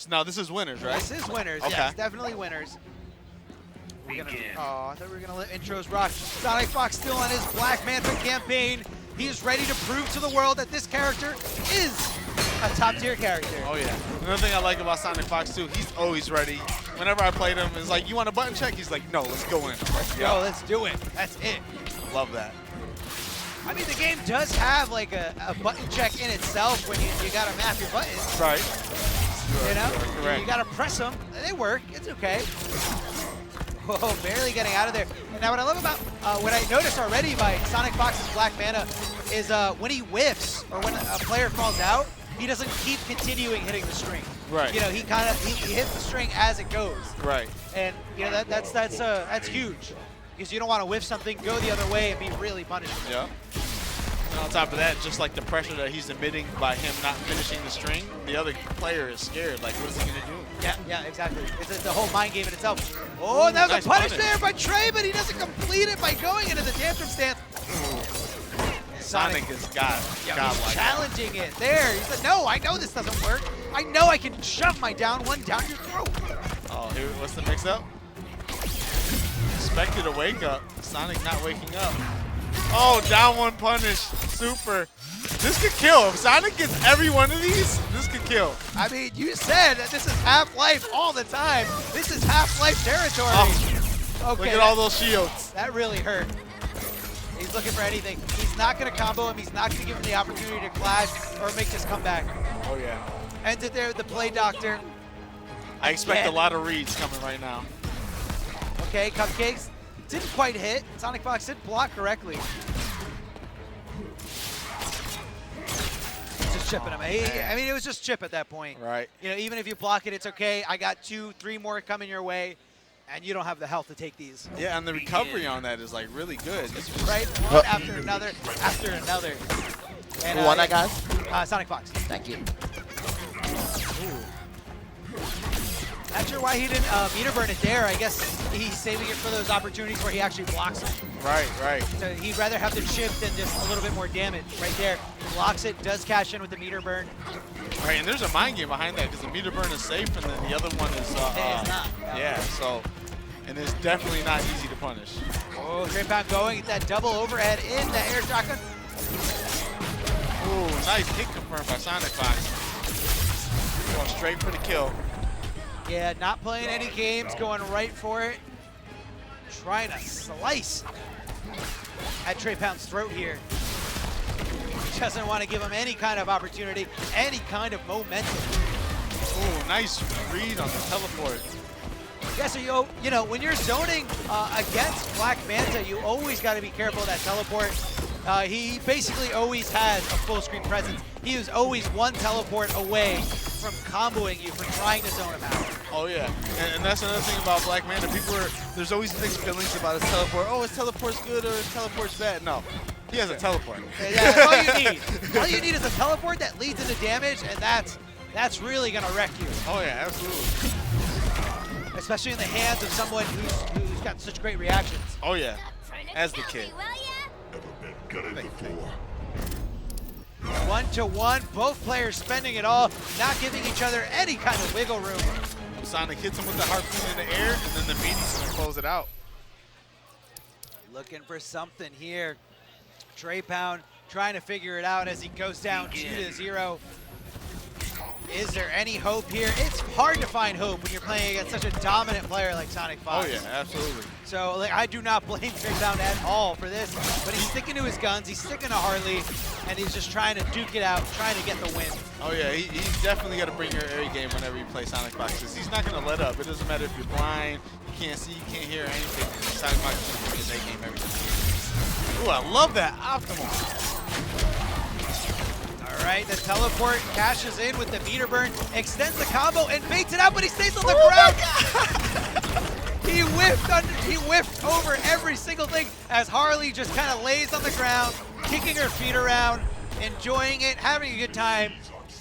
Now this is winners, right? This is winners. Okay. Yes, definitely winners. Oh, I thought we were gonna let intros rock. Sonic Fox still on his Black Manta campaign. He is ready to prove to the world that this character is a top-tier character. Oh yeah. Another thing I like about Sonic Fox too, he's always ready. Whenever I played him, it's like, you want a button check? He's like, no, let's go in. Yo, let's do it. That's it. Love that. I mean, the game does have like a button check in itself when you gotta map your buttons. Right. You know, correct. you gotta press them. They work. It's okay. Whoa, barely getting out of there. And now what I love about what I noticed already by Sonic Fox's Black Manta is when he whiffs or when a player falls out, he doesn't keep continuing hitting the string. Right. You know, he hits the string as it goes. Right. And you know that's huge because you don't want to whiff something, go the other way, and be really punished. Yeah. And on top of that, just like the pressure that he's emitting by him not finishing the string, the other player is scared. Like, what is he gonna do? Yeah, exactly. It's the whole mind game in itself. Oh, and that was nice a punish punish there by Trey, but he doesn't complete it by going into the tantrum stance. Sonic is godlike. Challenging it there. He said, no, I know this doesn't work. I know I can shove my down one down your throat. Oh, here, what's the mix-up? Expected a wake-up. Sonic not waking up. Oh, down one punish. Super. This could kill. If Sonic gets every one of these, this could kill. I mean, you said that this is Half-Life all the time. This is Half-Life territory. Oh, Okay, look at all those shields. That really hurt. He's looking for anything. He's not going to combo him. He's not going to give him the opportunity to clash or make this comeback. Oh, yeah. Ends it there with the play doctor. I expect Again. a lot of reads coming right now. Okay, Cupcakes didn't quite hit. Sonic Fox did block correctly. Just chipping him. I mean, it was just chip at that point. Right. You know, even if you block it, it's okay. I got 2, 3 more coming your way, and you don't have the health to take these. Yeah, and the recovery on that is like really good. Right? One after another, after another. And, Who won that, guys? Sonic Fox. Thank you. Not sure why he didn't meter burn it there. I guess he's saving it for those opportunities where he actually blocks it. Right. So he'd rather have the chip than just a little bit more damage. Right there, blocks it, does cash in with the meter burn. Right, and there's a mind game behind that because the meter burn is safe and then the other one is It is not. yeah, so, and it's definitely not easy to punish. Oh, Trey Pound going, that double overhead in the air shotgun. Ooh, nice hit confirmed by Sonic Fox. Going straight for the kill. Yeah, not playing any games, going right for it. Trying to slice at Trey Pound's throat here. Doesn't want to give him any kind of opportunity, any kind of momentum. Ooh, nice read on the teleport. Yeah, so you know, when you're zoning against Black Manta, you always got to be careful of that teleport. He basically always has a full screen presence. He is always one teleport away from comboing you for trying to zone him out. Oh yeah, and that's another thing about Black Manta. There's always mixed feelings about his teleport. Oh, his teleport's good or his teleport's bad. No, he has a teleport. Yeah, that's all you need. All you need is a teleport that leads into damage, and that's really gonna wreck you. Oh yeah, absolutely. Especially in the hands of someone who's got such great reactions. Oh yeah, as the kid. 1-to-1, both players spending it all, not giving each other any kind of wiggle room. Sonic hits him with the harpoon in the air, and then the meaty's gonna close it out. Looking for something here. Trey Pound trying to figure it out as he goes down 2-0. Is there any hope here? It's hard to find hope when you're playing against such a dominant player like Sonic Fox. Oh yeah, absolutely. So like, I do not blame Trey Pound at all for this, but he's sticking to his guns, he's sticking to Harley, and he's just trying to duke it out, trying to get the win. Oh yeah, he's definitely got to bring your A game whenever you play Sonic Fox, because he's not going to let up. It doesn't matter if you're blind, you can't see, you can't hear anything. Sonic Fox is going to bring his A game every time. Ooh, I love that optimal. All right, the teleport cashes in with the meter burn, extends the combo and baits it out, but he stays on the ground. He whiffed over every single thing as Harley just kind of lays on the ground, kicking her feet around, enjoying it, having a good time,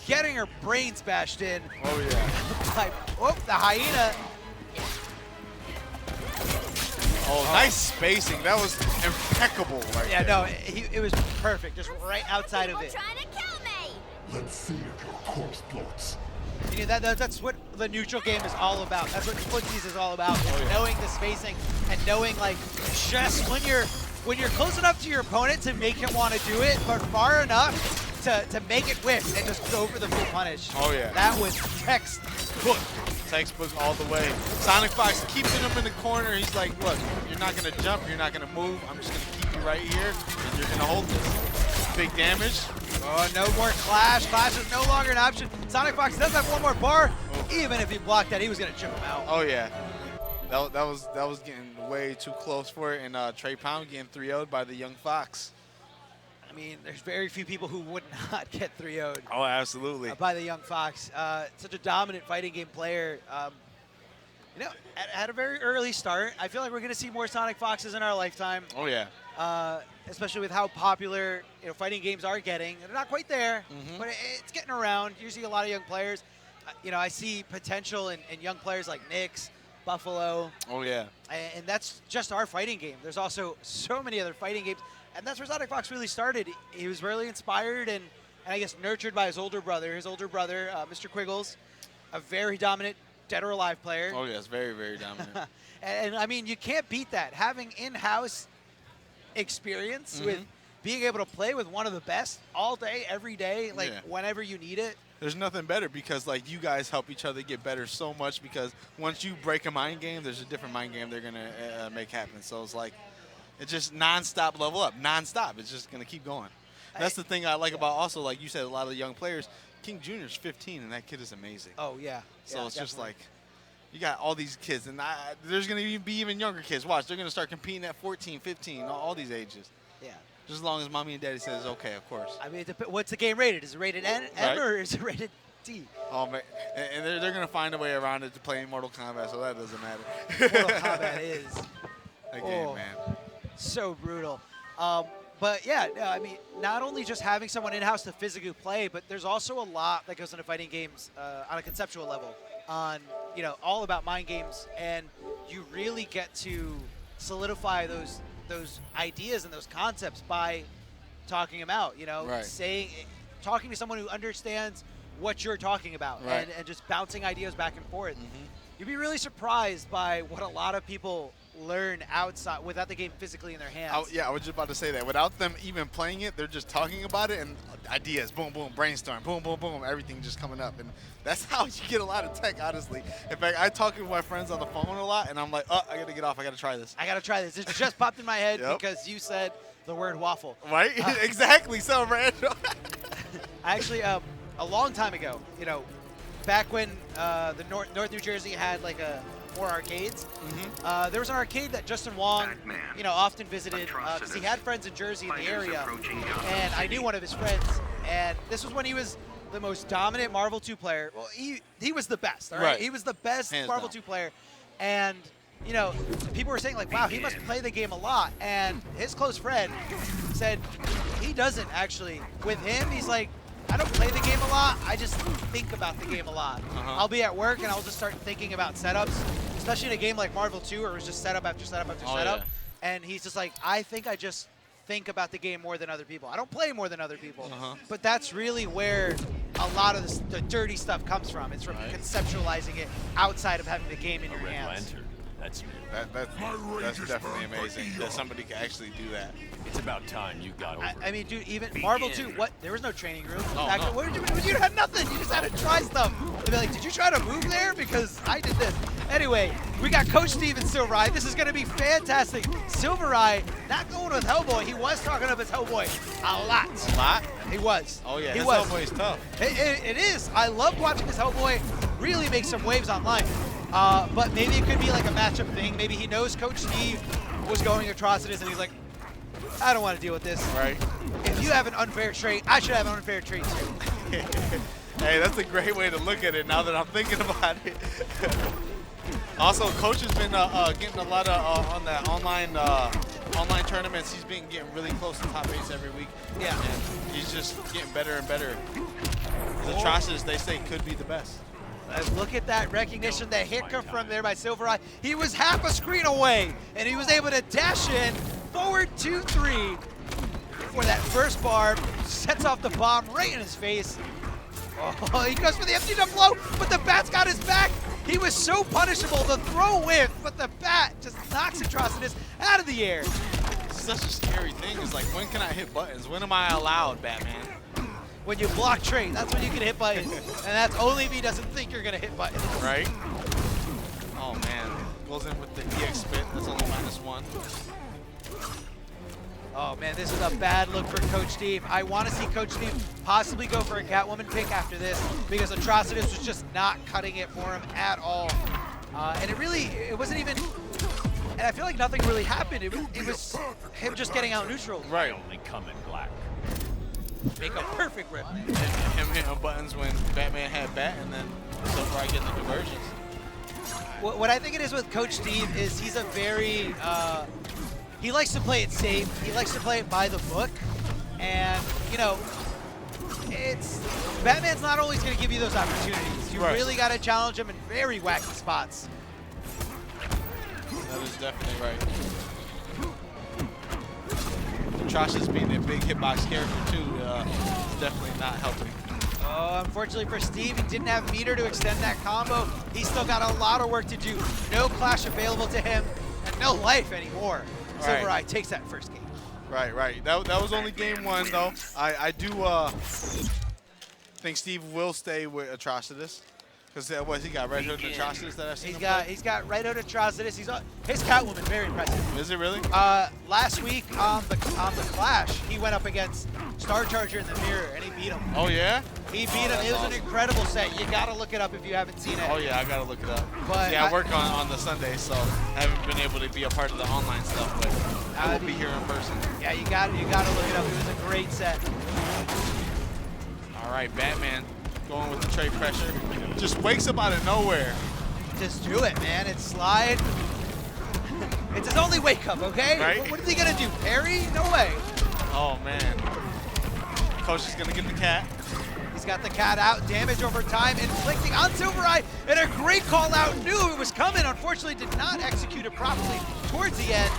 getting her brains bashed in. Oh yeah. Like, oh, the hyena. Oh, nice spacing. That was impeccable right Yeah, there. no, it was perfect, just right outside of it. Trying to kill me. Let's see if your corpse floats. You know, that's what the neutral game is all about. That's what footsies is all about. Oh, yeah. Knowing the spacing and knowing like just when you're close enough to your opponent to make him want to do it, but far enough to make it whiff and just go for the full punish. Oh yeah. That was textbook. Textbook all the way. Sonic Fox keeping him in the corner. He's like, look, you're not going to jump. You're not going to move. I'm just going to keep you right here, and you're going to hold this. Big damage. Oh, no more Clash. Clash is no longer an option. Sonic Fox does have one more bar. Even if he blocked that, he was going to chip him out. Oh, yeah. That was getting way too close for it, and Trey Pound getting 3-0'd by the young Fox. I mean, there's very few people who would not get 3-0'd. Oh, absolutely. By the young Fox. Such a dominant fighting game player. You know, at a very early start, I feel like we're going to see more Sonic Foxes in our lifetime. Oh, yeah. Especially with how popular fighting games are getting. They're not quite there, but it's getting around. You see a lot of young players. I see potential in young players like Nyx, Buffalo. Oh, yeah. And that's just our fighting game. There's also so many other fighting games. And that's where Sonic Fox really started. He was really inspired and I guess nurtured by his older brother. His older brother, Mr. Quiggles, a very dominant dead or alive player. Oh, yes, very, very dominant. and I mean, you can't beat that. Having in-house experience with being able to play with one of the best all day, every day, like whenever you need it. There's nothing better because like you guys help each other get better so much because once you break a mind game, there's a different mind game they're going to make happen. So it's like, it's just nonstop level up, nonstop. It's just going to keep going. That's the thing I like about also, like you said, a lot of the young players. King Jr.'s 15, and that kid is amazing. Oh, yeah. So it's just like, you got all these kids, and there's going to be even younger kids. Watch, they're going to start competing at 14, 15, all these ages. Yeah. Just as long as mommy and daddy says okay, of course. I mean, what's the game rated? Is it rated N or is it rated D? Oh, man. And they're going to find a way around it to play Mortal Kombat, so that doesn't matter. Mortal Kombat is. That game, man. So brutal. But yeah, I mean, not only just having someone in-house to physically play, but there's also a lot that goes into fighting games on a conceptual level, on all about mind games, and you really get to solidify those ideas and those concepts by talking them out. Talking to someone who understands what you're talking about, and just bouncing ideas back and forth. You'd be really surprised by what a lot of people learn outside without the game physically in their hands. I was just about to say that. Without them even playing it, they're just talking about it and ideas, boom, boom, brainstorm, boom, boom, boom, everything just coming up. And that's how you get a lot of tech, honestly. In fact, I talk with my friends on the phone a lot, and I'm like, oh, I got to get off. I got to try this. It just popped in my head because you said the word waffle. Right? Exactly. So random. Actually, a long time ago, back when the North New Jersey had like more arcades. There was an arcade that Justin Wong, often visited because he had friends in Jersey in the area, and I knew one of his friends. And this was when he was the most dominant Marvel 2 player. Well, he was the best. All right, he was the best Marvel 2 player, and people were saying like, wow, he must play the game a lot. And his close friend said he doesn't actually. With him, he's like, I don't play the game a lot, I just think about the game a lot. I'll be at work and I'll just start thinking about setups, especially in a game like Marvel 2 where it was just setup after setup after setup. And he's just like, I think I just think about the game more than other people. I don't play more than other people. But that's really where a lot of the dirty stuff comes from. It's from conceptualizing it outside of having the game in your hands. That's definitely amazing that somebody can actually do that. It's about time you got over. I mean, dude, even Marvel 2, there was no training room. No. You had nothing. You just had to try stuff. They'd be like, did you try to move there? Because I did this. Anyway, we got Coach Steve and Silvereye. This is going to be fantastic. Silvereye not going with Hellboy. He was talking up his Hellboy a lot. A lot? He was. Oh, yeah. His Hellboy is tough. It is. I love watching his Hellboy really make some waves online. But maybe it could be like a matchup thing. Maybe he knows Coach Steve was going Atrocitus, and he's like, I don't want to deal with this. Right. If you have an unfair trait, I should have an unfair trait too. Hey, that's a great way to look at it now that I'm thinking about it. Also, Coach has been getting a lot of on that online tournaments. He's been getting really close to top 8s every week. Yeah. And he's just getting better and better. The Atrocitus, they say, could be the best. Look at that recognition, the hit come from there by Silvereye. He was half a screen away, and he was able to dash in, forward 2-3 for that first bar, sets off the bomb right in his face. Oh, he goes for the empty jump low, but the bat's got his back. He was so punishable. The throw whiff, but the bat just knocks Atrocitus out of the air. It's such a scary thing. It's like, when can I hit buttons? When am I allowed, Batman? When you block trade, that's when you can hit buttons. And that's only if he doesn't think you're going to hit buttons. Right? Oh, man. Goes in with the EX spit. That's only -1. Oh, man, this is a bad look for Coach Steve. I want to see Coach Steve possibly go for a Catwoman pick after this because Atrocitus was just not cutting it for him at all. And it wasn't even, and I feel like nothing really happened. It was him just getting out neutral. Right. Only come in black. Make a perfect rip. And him hitting buttons when Batman had bat, and then so far getting the conversions. What I think it is with Coach Steve is he's a very, he likes to play it safe. He likes to play it by the book. And, you know, Batman's not always going to give you those opportunities. You really got to challenge him in very wacky spots. That is definitely right. Atrocitus being a big hitbox character too is definitely not helping. Oh, unfortunately for Steve, he didn't have meter to extend that combo. He's still got a lot of work to do. No clash available to him, and no life anymore. Silver Eye takes that first game. Right. That was only game 1 though. I do think Steve will stay with Atrocitus. Because he got Red Hood and Atrocitus that I've seen him play? He's got Red Hood Atrocitus. His Catwoman, very impressive. Is it really? Last week on the Clash, he went up against Star Charger in the mirror, and he beat him. Oh, yeah? He beat him. It was an incredible set. You got to look it up if you haven't seen it. Oh, yeah, I got to look it up. But I work on the Sunday, so I haven't been able to be a part of the online stuff, but I will be here in person. Yeah, you got to look it up. It was a great set. All right, Batman going with the trade pressure. Just wakes up out of nowhere. Just do it, man. It's slide. It's his only wake up, okay? Right? What is he going to do? Parry? No way. Oh, man. Coach is going to get the cat. He's got the cat out. Damage over time, inflicting on Silver Eye. And a great call out. Knew it was coming. Unfortunately, did not execute it properly towards the end.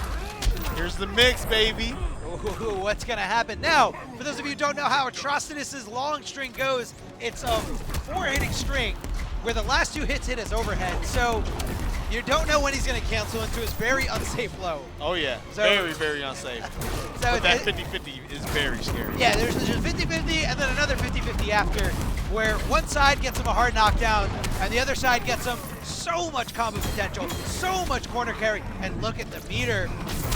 Here's the mix, baby. Ooh, what's going to happen now? For those of you who don't know how Atrocitus' long string goes, it's a 4-hitting string where the last 2 hits hit his overhead. So you don't know when he's going to cancel into his very unsafe low. Oh, yeah. So, very unsafe. So but that 50-50 is very scary. Yeah, there's 50-50 and then another 50-50 after, where one side gets him a hard knockdown and the other side gets him so much combo potential, so much corner carry, and look at the meter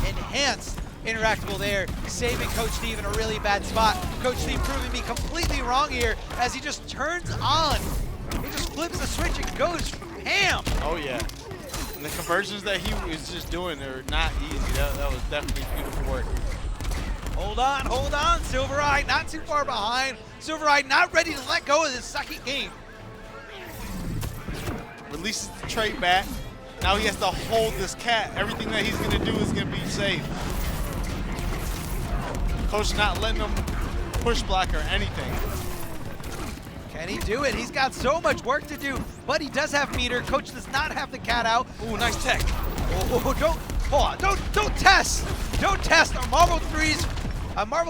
enhanced interactable there, saving Coach Steve in a really bad spot. Coach Steve proving me completely wrong here as he just turns on. He just flips the switch and goes ham. Oh, yeah. And the conversions that he was just doing are not easy. That was definitely beautiful work. Hold on. Silver Eye not too far behind. Silver Eye not ready to let go of this second game. Releases the trade back. Now he has to hold this cat. Everything that he's going to do is going to be safe. Coach not letting him push block or anything. Can he do it? He's got so much work to do, but he does have meter. Coach does not have the cat out. Ooh, nice tech. Don't test a Marvel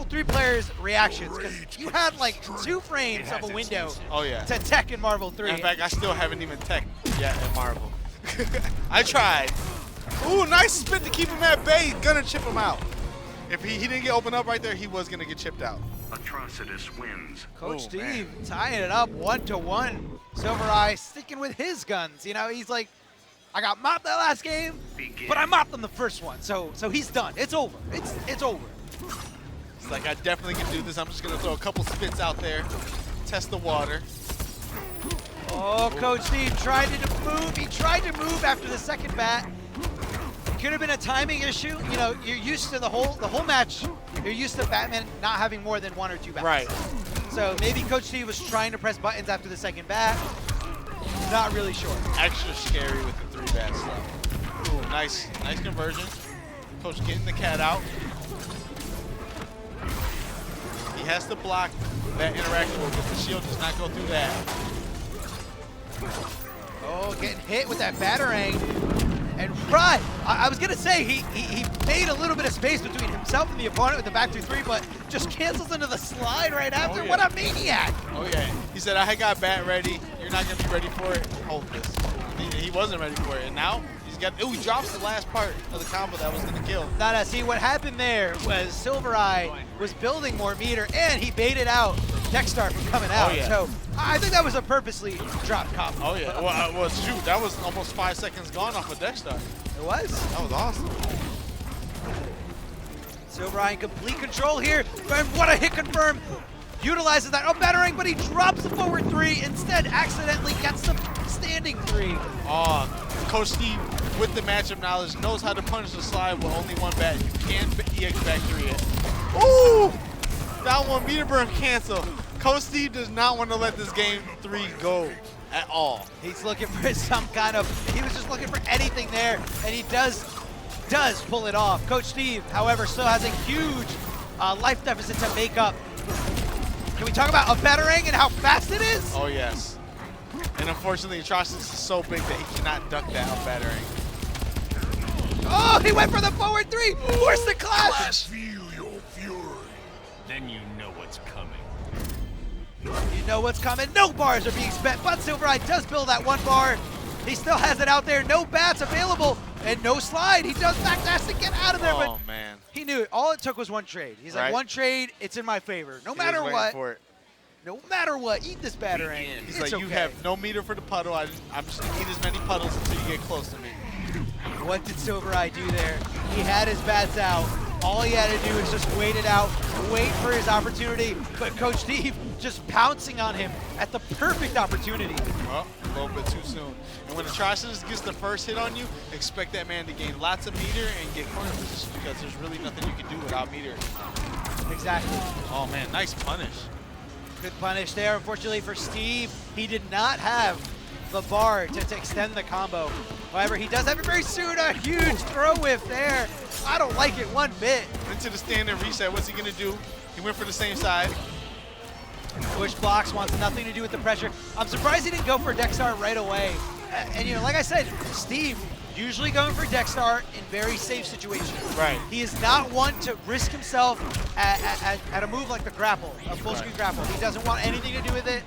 3 player's reactions, because you had like 2 frames of a window to tech in Marvel 3. In fact, I still haven't even teched yet in Marvel. I tried. Ooh, nice spin to keep him at bay. Gonna chip him out. If he didn't get opened up right there, he was gonna get chipped out. Atrocitus wins. Coach Steve tying it up 1-1. Silver Eye sticking with his guns. You know, he's like, I got mopped that last game, but I mopped him the first one. So he's done. It's over. It's over. It's like, I definitely can do this. I'm just gonna throw a couple spits out there, test the water. Oh, Coach Steve tried to move. He tried to move after the second bat. Could have been a timing issue. You know, you're used to the whole match. You're used to Batman not having more than 1 or 2 bats. Right. So maybe Coach Steve was trying to press buttons after the second bat. Not really sure. Extra scary with the 3 bat stuff. Ooh, nice conversion. Coach getting the cat out. He has to block that interactable, but the shield does not go through that. Oh, getting hit with that Batarang. And right, I was gonna say he made a little bit of space between himself and the opponent with the back 2-3, but just cancels into the slide right after. Oh, yeah. What a maniac! Oh yeah, he said I got bat ready. You're not gonna be ready for it. Hold this. He wasn't ready for it, and now he's got. Oh, he drops the last part of the combo that was gonna kill. Nada, see what happened there was Silver Eye was building more meter, and he baited out Dexstar from coming out. Oh, yeah. So I think that was a purposely dropped combo. Oh yeah. Well, shoot, that was almost 5 seconds gone off of Dexstar. It was. That was awesome. Silver Eye in complete control here, and what a hit confirm. Utilizes that, battering, but he drops the forward 3, instead accidentally gets the standing 3. Coach Steve, with the matchup knowledge, knows how to punish the slide with only one bat. You can't EX back 3 it. Ooh! That one, meter burn cancel. Coach Steve does not want to let this game 3 go at all. He's looking for some kind of, he was just looking for anything there, and he does pull it off. Coach Steve, however, still has a huge life deficit to make up. Can we talk about a battering and how fast it is? Oh, yes. And unfortunately, Atrocitus is so big that he cannot duck that up battering. Oh, he went for the forward 3. Force the clash. Feel your fury. Then you know what's coming. You know what's coming. No bars are being spent, but Silver Eye does build that 1 bar. He still has it out there. No bats available and no slide. He does backdash to get out of there, Oh, but man. he knew it. All it took was 1 trade. He's like, Right. 1 trade, it's in my favor. No He matter was waiting what. for it. No matter what, eat this battering. He's It's like, you okay. have no meter for the puddle. I'm just going to eat as many puddles until you get close to me. What did Silver Eye do there? He had his bats out. All he had to do is just wait it out, wait for his opportunity. But Coach Steve just pouncing on him at the perfect opportunity. Well, a little bit too soon. And when Atrocitus gets the first hit on you, expect that man to gain lots of meter and get corner position because there's really nothing you can do without meter. Exactly. Oh, man, nice punish. Good punish there. Unfortunately for Steve, he did not have the bar to extend the combo. However, he does have it very soon. A huge throw whiff there. I don't like it one bit. Into the stand and reset. What's he going to do? He went for the same side. Push blocks, wants nothing to do with the pressure. I'm surprised he didn't go for Dexstar right away. And you know, like I said, Steve usually going for Dexstar in very safe situations. Right. He is not one to risk himself at a move like the grapple, a full screen grapple. He doesn't want anything to do with it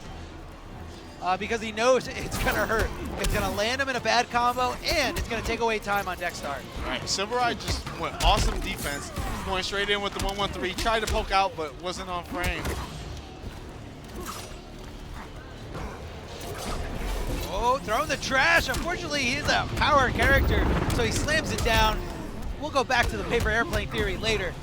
because he knows it's gonna hurt. It's gonna land him in a bad combo, and it's gonna take away time on Dexstar. Right. Silver Eye just went awesome defense, going straight in with the 1-1-3. Tried to poke out, but wasn't on frame. Oh, throwing the trash. Unfortunately, he's a power character, so he slams it down. We'll go back to the paper airplane theory later.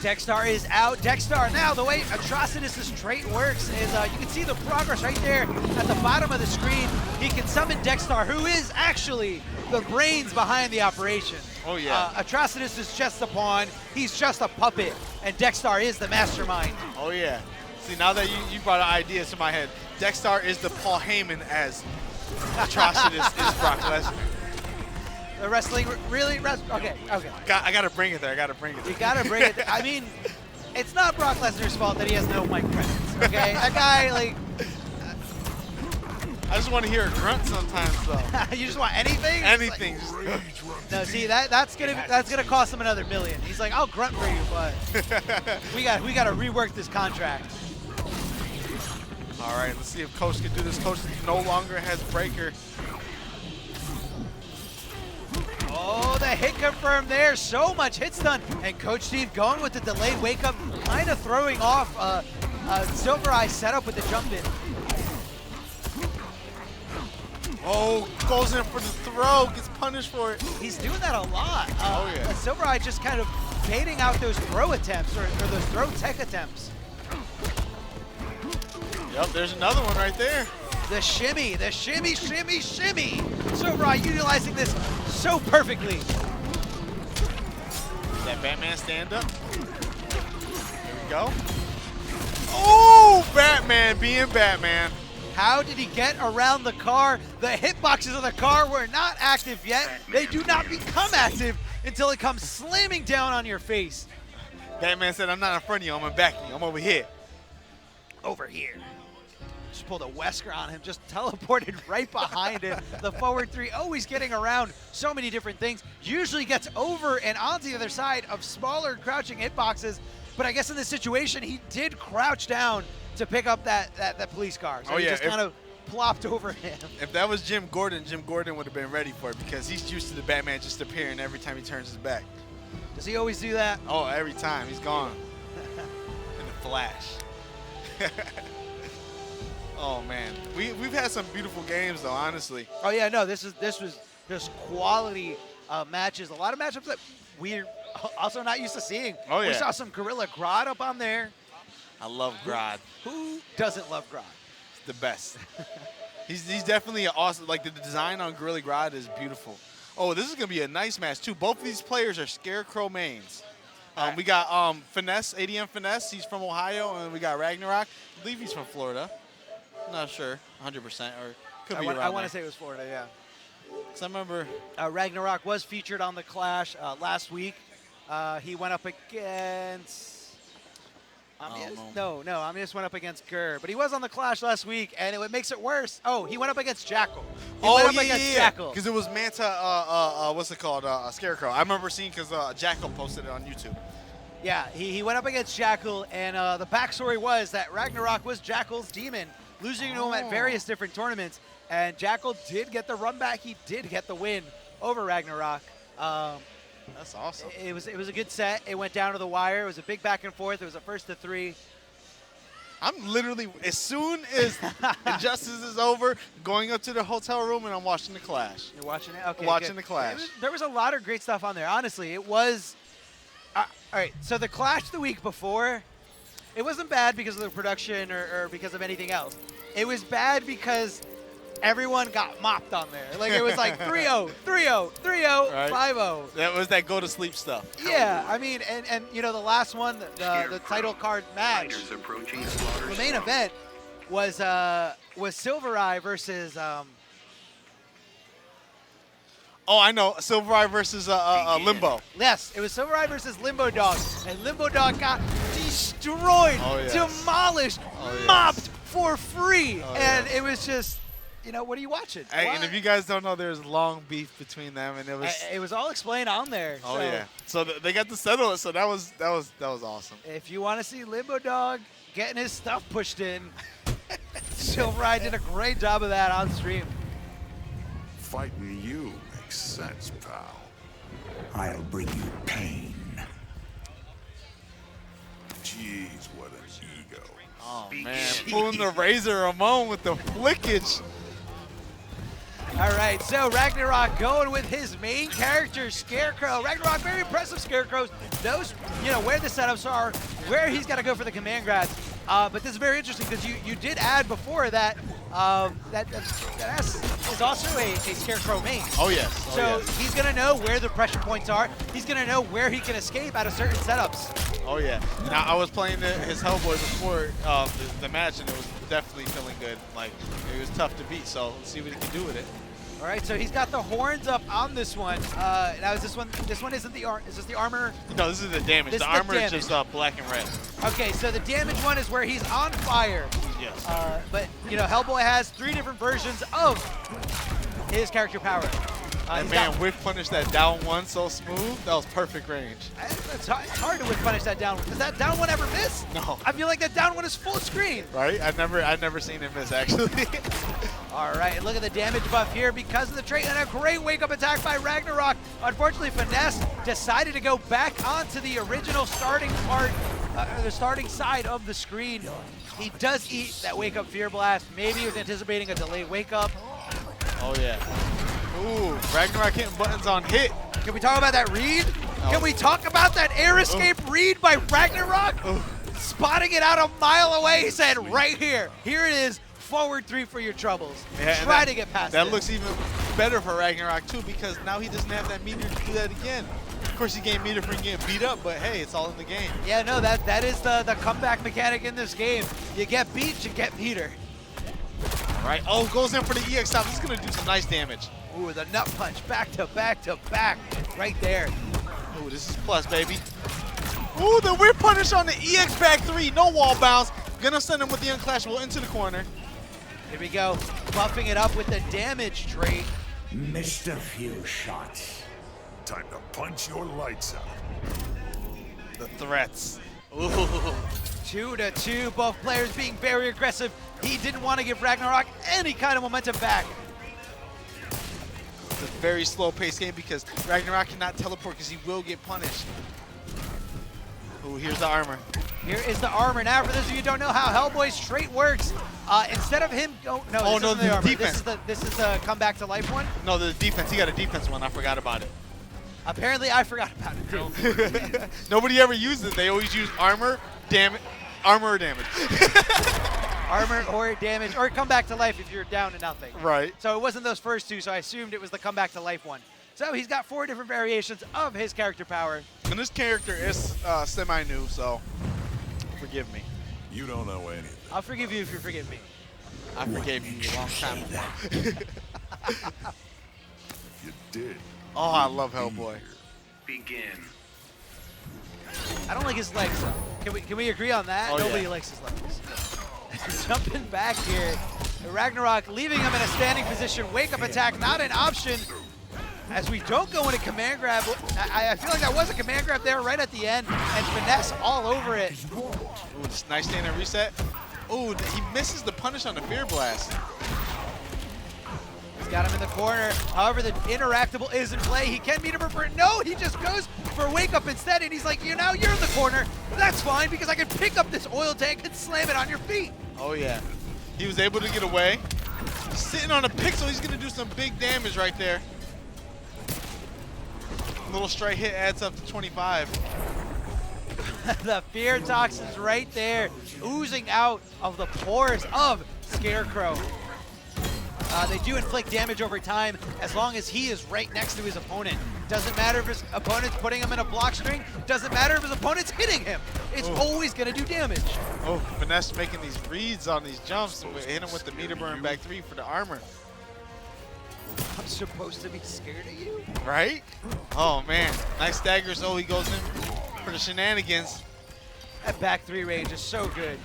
Dexstar is out. Dexstar now, the way Atrocitus' trait works is you can see the progress right there at the bottom of the screen. He can summon Dexstar, who is actually the brains behind the operation. Oh, yeah. Atrocitus is just a pawn. He's just a puppet, and Dexstar is the mastermind. Oh, yeah. See, now that you brought an idea to my head, Dexstar is the Paul Heyman as Atrocitus is Brock Lesnar. The wrestling, really? Okay. I got to bring it there. I got to bring it there. You gotta bring it. I mean, it's not Brock Lesnar's fault that he has no mic presence. Okay, that guy, like, I just want to hear a grunt sometimes, though. you just want anything. Anything. Like, no, see that's gonna cost him another $1 million. He's like, I'll grunt for you, but we got to rework this contract. All right, let's see if Coach can do this. Coach no longer has breaker. Oh, the hit confirmed there. So much hit stun. And Coach Steve going with the delayed wake up, kind of throwing off Silver Eye setup with the jump in. Oh, goes in for the throw, gets punished for it. He's doing that a lot. Oh, yeah. Silver Eye just kind of baiting out those throw attempts or those throw tech attempts. Yep, there's another one right there. The shimmy. Silver Eye utilizing this so perfectly. That Batman stand up. Here we go. Oh, Batman being Batman. How did he get around the car? The hitboxes of the car were not active yet. They do not become active until it comes slamming down on your face. Batman said, I'm not in front of you, I'm in back of you. I'm over here. Over here. just pulled a Wesker on him, just teleported right behind him. The forward 3 always getting around so many different things. Usually gets over and onto the other side of smaller crouching hitboxes. But I guess in this situation, he did crouch down to pick up that police car. So he just kind of plopped over him. If that was Jim Gordon would have been ready for it because he's used to the Batman just appearing every time he turns his back. Does he always do that? Oh, every time. He's gone. In the flash. Oh, man. We've had some beautiful games, though, honestly. Oh, yeah, no, this was just quality matches. A lot of matchups that we're also not used to seeing. Oh, yeah. We saw some Gorilla Grodd up on there. I love Grodd. Who doesn't love Grodd? The best. he's definitely awesome. Like, the design on Gorilla Grodd is beautiful. Oh, this is going to be a nice match, too. Both of these players are Scarecrow mains. We got Finesse, ADM Finesse. He's from Ohio. And we got Ragnarok. I believe he's from Florida. I'm not sure, 100%. Or could be around I want there. to say it was Florida, yeah. Because I remember Ragnarok was featured on the Clash last week. He went up against... No, Amius went up against Gurr, but he was on the Clash last week, and it makes it worse. Oh, he went up against Jackal. Jackal. Because it was Manta, what's it called, Scarecrow. I remember seeing because Jackal posted it on YouTube. Yeah, he went up against Jackal, and the backstory was that Ragnarok was Jackal's demon, losing to him at various different tournaments, and Jackal did get the run back. He did get the win over Ragnarok. That's awesome. It was a good set. It went down to the wire. It was a big back and forth. It was a 1-3. I'm literally, as soon as Injustice is over, going up to the hotel room and I'm watching the Clash. You're watching it? Okay, watching good. the Clash. There was a lot of great stuff on there. Honestly, it was. All right, so the Clash the week before, it wasn't bad because of the production or because of anything else. It was bad because everyone got mopped on there. Like, it was like 3-0, 3-0, 3-0, Right. 5-0. That was that go-to-sleep stuff. Yeah, I mean, and you know, the last one, the title card match, Fighters approaching slaughter the main zone. event was Silver Eye versus Oh, I know. Silver Eye versus Limbo. yes, it was Silver Eye versus Limbo Dog, and Limbo Dog got destroyed, Oh, yes. demolished, Oh, yes. mopped for free, Oh, and yes. it was just, you know, what are you watching? Hey, What? and if you guys don't know, there's long beef between them, and it was. It was all explained on there. Oh so yeah. So they got to settle it. So that was awesome. if you want to see Limbo Dog getting his stuff pushed in, Silver Eye did a great job of that on stream. Fighting you makes sense, pal. I'll bring you pain. Jeez, what an ego. Oh man, pulling the Razor Ramon with the flickage. All right, so Ragnarok going with his main character, Scarecrow. Ragnarok, very impressive Scarecrows. Those, you know, where the setups are, where he's got to go for the command grabs. But this is very interesting because you did add before that that is also a Scarecrow main. Oh yes. Oh, So yes. he's going to know where the pressure points are. He's going to know where he can escape out of certain setups. Oh yeah. Now I was playing his Hellboy before the match, and it was definitely feeling good. Like, it was tough to beat. So let's see what he can do with it. All right, so he's got the horns up on this one. Now is this one isn't the is this the armor? No, this is the damage. This The is the armor is damage. just black and red. Okay, so the damage one is where he's on fire. Yes. But, you know, Hellboy has 3 different versions of his character power. And he's man, got- whiff punished that down one so smooth. That was perfect range. it's hard to whip punish that down one. Does that down one ever miss? No. I feel like that down one is full screen. Right? I've never seen him miss actually. All right, and look at the damage buff here because of the trait, and a great wake-up attack by Ragnarok. Unfortunately, Finesse decided to go back onto the original starting part, the starting side of the screen. He does eat that wake-up Fear Blast. Maybe he was anticipating a delayed wake-up. Oh yeah. Ooh, Ragnarok hitting buttons on hit. Can we talk about that read? Can we talk about that air escape read by Ragnarok? Spotting it out a mile away, he said, right here. Here it is, forward 3 for your troubles. Yeah, and Try to get past that this. looks even better for Ragnarok too, because now he doesn't have that meter to do that again. Of course, he gained meter for getting beat up, but hey, it's all in the game. Yeah, no, that is the comeback mechanic in this game. You get beat, you get meter. All right. Oh, goes in for the EX stop. This is gonna do some nice damage. Ooh, the nut punch, back to back to back, right there. Ooh, this is plus, baby. Ooh, the whip punish on the EX back 3. No wall bounce. Gonna send him with the Unclashable into the corner. Here we go, buffing it up with the damage trait. Missed a few shots. Time to punch your lights out. The threats. Ooh. 2-2, both players being very aggressive. He didn't want to give Ragnarok any kind of momentum back. It's a very slow-paced game because Ragnarok cannot teleport because he will get punished. Ooh, here's the armor. Here is the armor. Now, for those of you who don't know how Hellboy's trait works, instead of him, The armor. defense. This is the come back to life one. No, the defense. He got a defense one. I forgot about it. Apparently, I forgot about it too. Nobody ever used it. They always use armor, armor or damage. Armor or damage, or come back to life if you're down to nothing. Right. So it wasn't those first two, so I assumed it was the come back to life one. So he's got 4 different variations of his character power. And this character is semi-new, so forgive me. You don't know anything. I'll forgive you if you forgive me. I forgave you a long time ago. You did. Oh, I love Hellboy. Begin. I don't like his legs though. Can we agree on that? Oh, Nobody yeah. likes his legs. Jumping back here. Ragnarok leaving him in a standing position. Wake up attack, not an option. As we don't go into command grab. I feel like that was a command grab there right at the end. And finesse all over it. Ooh, this nice stand and reset. Ooh, he misses the punish on the Fear Blast. He's got him in the corner. However, the interactable is in play. He can meet him for no. He just goes for wake up instead, and he's like, you're in the corner. That's fine because I can pick up this oil tank and slam it on your feet. Oh yeah, he was able to get away. He's sitting on a pixel. He's gonna do some big damage right there. Little straight hit adds up to 25. The fear toxins right there, oozing out of the pores of Scarecrow. They do inflict damage over time as long as he is right next to his opponent. Doesn't matter if his opponent's putting him in a block string. Doesn't matter if his opponent's hitting him. It's always going to do damage. Oh, Finesse making these reads on these jumps. Hit him with the meter burn back 3 for the armor. I'm supposed to be scared of you? Right? Oh, man. Nice daggers. Oh, he goes in for the shenanigans. That back 3 range is so good.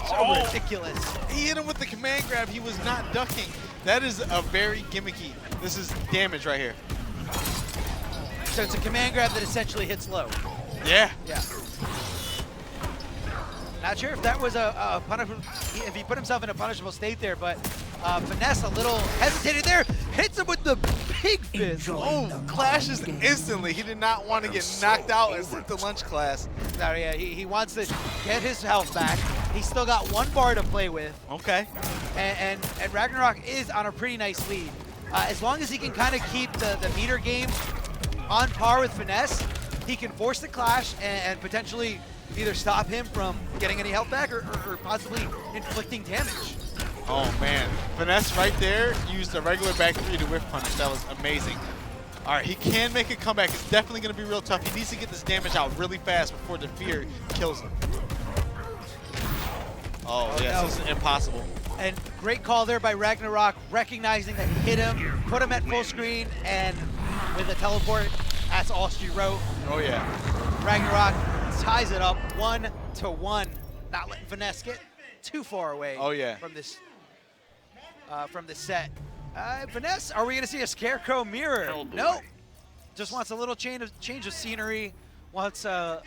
So ridiculous. He hit him with the command grab. He was not ducking. That is a very gimmicky. This is damage right here. So it's a command grab that essentially hits low. Yeah. Yeah. Not sure if that was a punishable, if he put himself in a punishable state there, but Finesse a little hesitated there, hits him with the big fist. Oh, clashes instantly. He did not want to get knocked out and sent to lunch class. No, yeah, he wants to get his health back. He's still got 1 bar to play with, Okay. and Ragnarok is on a pretty nice lead. As long as he can kind of keep the meter game on par with Finesse, he can force the clash and potentially either stop him from getting any health back or possibly inflicting damage. Oh, man. Finesse right there used a regular back 3 to whiff punish. That was amazing. All right, he can make a comeback. It's definitely going to be real tough. He needs to get this damage out really fast before the fear kills him. Oh, yes, no. this is impossible. And great call there by Ragnarok, recognizing that he hit him, put him at full screen, and with a teleport, that's all she wrote. Oh, yeah. Ragnarok ties it up 1-1, not letting Finesse get too far away from this set. Finesse, are we going to see a Scarecrow mirror? Nope. Just wants a little change of scenery, wants to,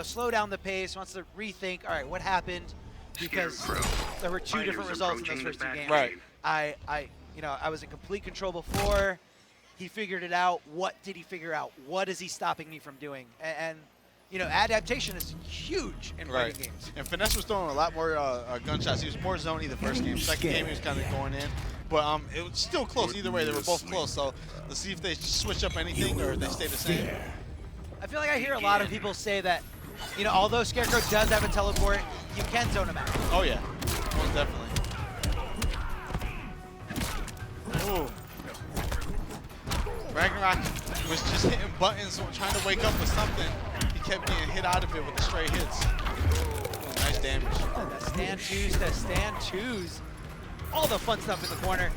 slow down the pace, wants to rethink, all right, what happened? Because there were 2 different results in those first 2 games. Right. I was in complete control before. He figured it out. What did he figure out? What is he stopping me from doing? And adaptation is huge in fighting games. And Finesse was throwing a lot more gunshots. He was more zoney the first game. Second game, he was kind of going in. But it was still close either way. They were both close. So let's see if they switch up anything or they stay the same. I feel like I hear a lot of people say that, although Scarecrow does have a teleport, you can zone him out. Oh, yeah. Most definitely. Ooh. Ragnarok was just hitting buttons, trying to wake up with something. He kept getting hit out of it with the straight hits. Ooh, nice damage. The stand twos. All the fun stuff in the corner.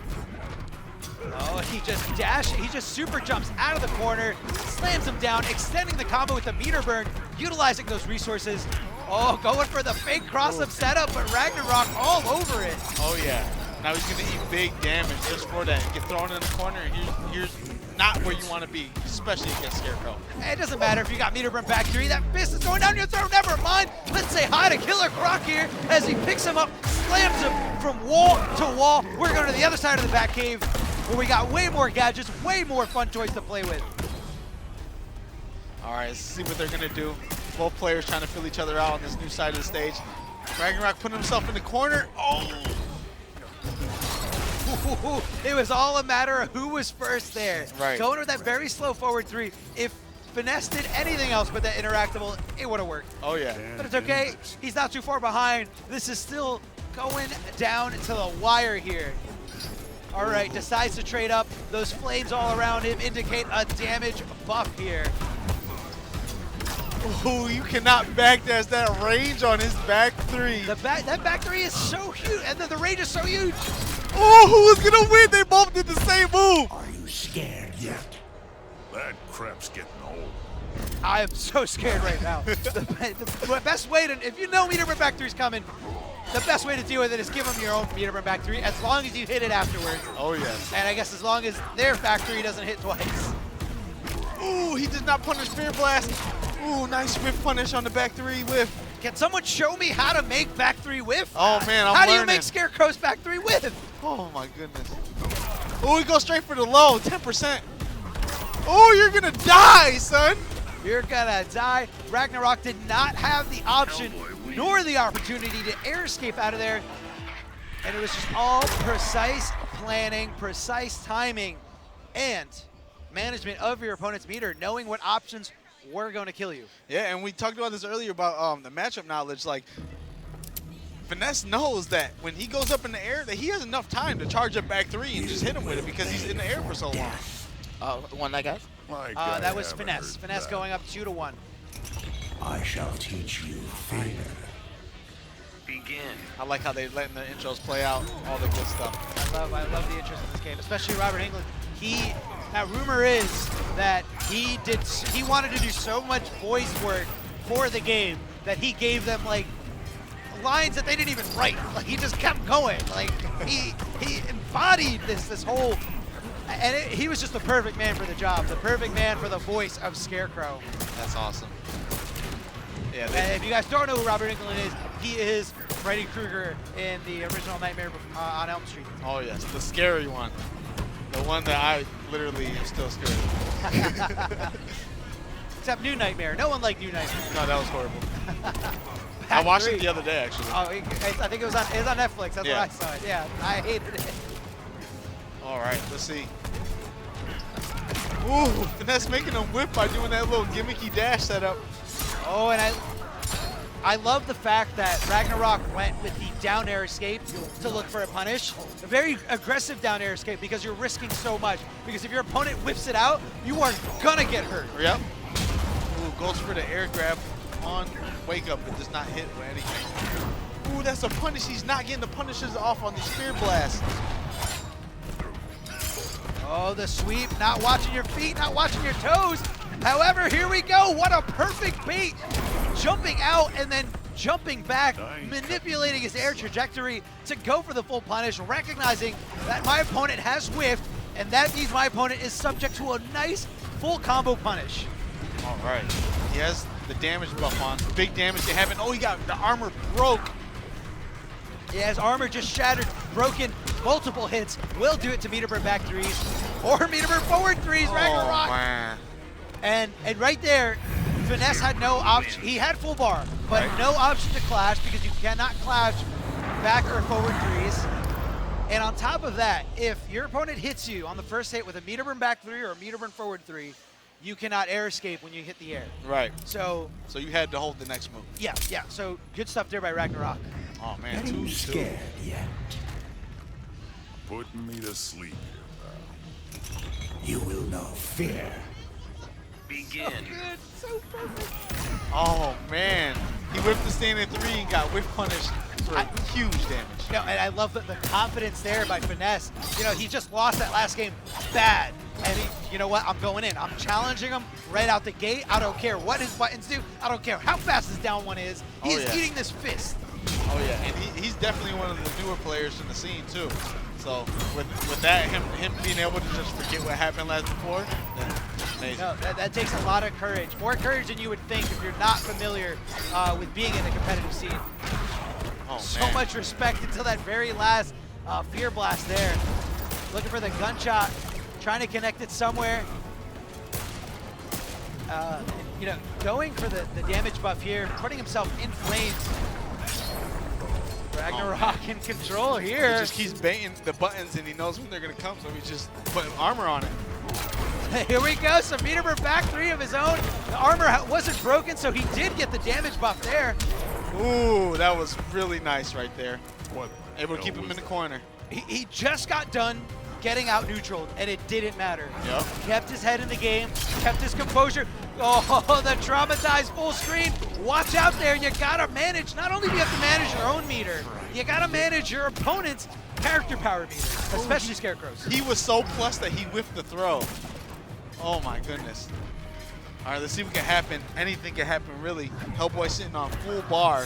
Oh, he just super jumps out of the corner, slams him down, extending the combo with the meter burn, utilizing those resources. Oh, going for the fake cross-up setup, but Ragnarok all over it. Oh, yeah. Now he's going to eat big damage just for that. Get thrown in the corner, and here's not where you want to be, especially against Scarecrow. It doesn't matter if you got meter burn back 3. That fist is going down your throat. Never mind. Let's say hi to Killer Croc here as he picks him up, slams him from wall to wall. We're going to the other side of the back cave where we got way more gadgets, way more fun toys to play with. All right, let's see what they're going to do. Both players trying to fill each other out on this new side of the stage. Ragnarok putting himself in the corner. Oh! It was all a matter of who was first there. Right. Going with that very slow forward 3. If Finesse did anything else but that interactable, it would have worked. Oh, yeah. But it's okay. He's not too far behind. This is still going down to the wire here. All right, decides to trade up. Those flames all around him indicate a damage buff here. Ooh, you cannot backdash that range on his back 3. That back 3 is so huge, and the range is so huge. Oh, who was going to win? They both did the same move. Are you scared yet? That crap's getting old. I am so scared right now. the best way to, if you know meter burn back 3 is coming, the best way to deal with it is give them your own meter burn back 3, as long as you hit it afterwards. Oh, yes. And I guess as long as their back 3 doesn't hit twice. Ooh, he did not punish Fear Blast. Ooh, nice whiff punish on the back 3 whiff. Can someone show me how to make back 3 whiff? Oh, man, I'm How do learning. you make Scarecrow's back 3 whiff? Oh, my goodness. Oh, he goes straight for the low, 10%. Oh, you're going to die, son. You're gonna die. Ragnarok did not have the option nor the opportunity to air escape out of there. And it was just all precise planning, precise timing, and management of your opponent's meter, knowing what options were going to kill you. Yeah, and we talked about this earlier about the matchup knowledge. Like, Finesse knows that when he goes up in the air, that he has enough time to charge up back 3 and just hit him with it because he's in the air for so long. One that guys? That was Finesse. Finesse going up 2-1. I shall teach you fear. Begin. I like how they're letting the intros play out, all the good stuff. I love the interest in this game, especially Robert Englund. Now rumor is that he wanted to do so much voice work for the game that he gave them like lines that they didn't even write. Like he just kept going. Like he embodied this whole, and he was just the perfect man for the job, the perfect man for the voice of Scarecrow. That's awesome. Yeah. And if you guys don't know who Robert Englund is, he is Freddy Krueger in the original Nightmare on Elm Street. Oh yes, the scary one. The one that I literally am still scared. Except New Nightmare. No one liked New Nightmare. No, that was horrible. I watched it the other day, actually. Oh, I think it was on Netflix. That's Yeah. where I saw it. Yeah, I hated it. All right, let's see. Ooh, Finesse making him whip by doing that little gimmicky dash setup. Oh, and I love the fact that Ragnarok went with the down air escape to look for a punish. A very aggressive down air escape because you're risking so much. Because if your opponent whips it out, you are gonna get hurt. Yep. Ooh, goes for the air grab on wake up, but does not hit with anything. Ooh, that's a punish. He's not getting the punishes off on the spear blast. Oh, the sweep, not watching your feet, not watching your toes. However, here we go. What a perfect bait. Jumping out and then jumping back, manipulating his air trajectory to go for the full punish, recognizing that my opponent has whiffed, and that means my opponent is subject to a nice full combo punish. All right. He has the damage buff on. Big damage to heaven. Oh, he got the armor broke. Yeah, his armor just shattered, broken, multiple hits. Will do it to meter burn back 3s or meter burn forward 3s, Ragnarok. Oh, man. And right there, Finesse had no option. He had full bar, but Right. no option to clash because you cannot clash back or forward 3s. And on top of that, if your opponent hits you on the first hit with a meter burn back 3 or a meter burn forward 3, you cannot air escape when you hit the air. Right. So So you had to hold the next move. yeah. So good stuff there by Ragnarok. Oh, man. Are you 2-2. scared yet? Putting me to sleep here, pal. You will know fear. Begin. Oh, man. He whipped the standing 3 and got whip punished for huge damage. You know, and I love the confidence there by Finesse. You know, he just lost that last game bad. And you know what? I'm going in. I'm challenging him right out the gate. I don't care what his buttons do. I don't care how fast his down one is. He Oh, is yeah. eating this fist. Oh yeah, and he's definitely one of the newer players in the scene too. So with that, him being able to just forget what happened last before, that's amazing. No, that takes a lot of courage. More courage than you would think if you're not familiar with being in the competitive scene. Oh, So man. much respect until that very last Fear Blast there. Looking for the gunshot, trying to connect it somewhere. You know, going for the damage buff here, putting himself in flames. Ragnarok in control here. He just keeps baiting the buttons and he knows when they're gonna come, so he just put armor on it. Here we go, some Meterbird back three of his own. The armor wasn't broken, so he did get the damage buff there. Ooh, that was really nice right there. What the Able to hell keep him was in the that? corner. He just got done getting out neutraled, and it didn't matter. Yep. Kept his head in the game, kept his composure. Oh, the traumatized full screen. Watch out there. You gotta manage. Not only do you have to manage your own meter, you gotta manage your opponent's character power meter, especially Scarecrow's. He was so plus that he whiffed the throw. Oh my goodness. All right, let's see what can happen. Anything can happen, really. Hellboy sitting on full bar.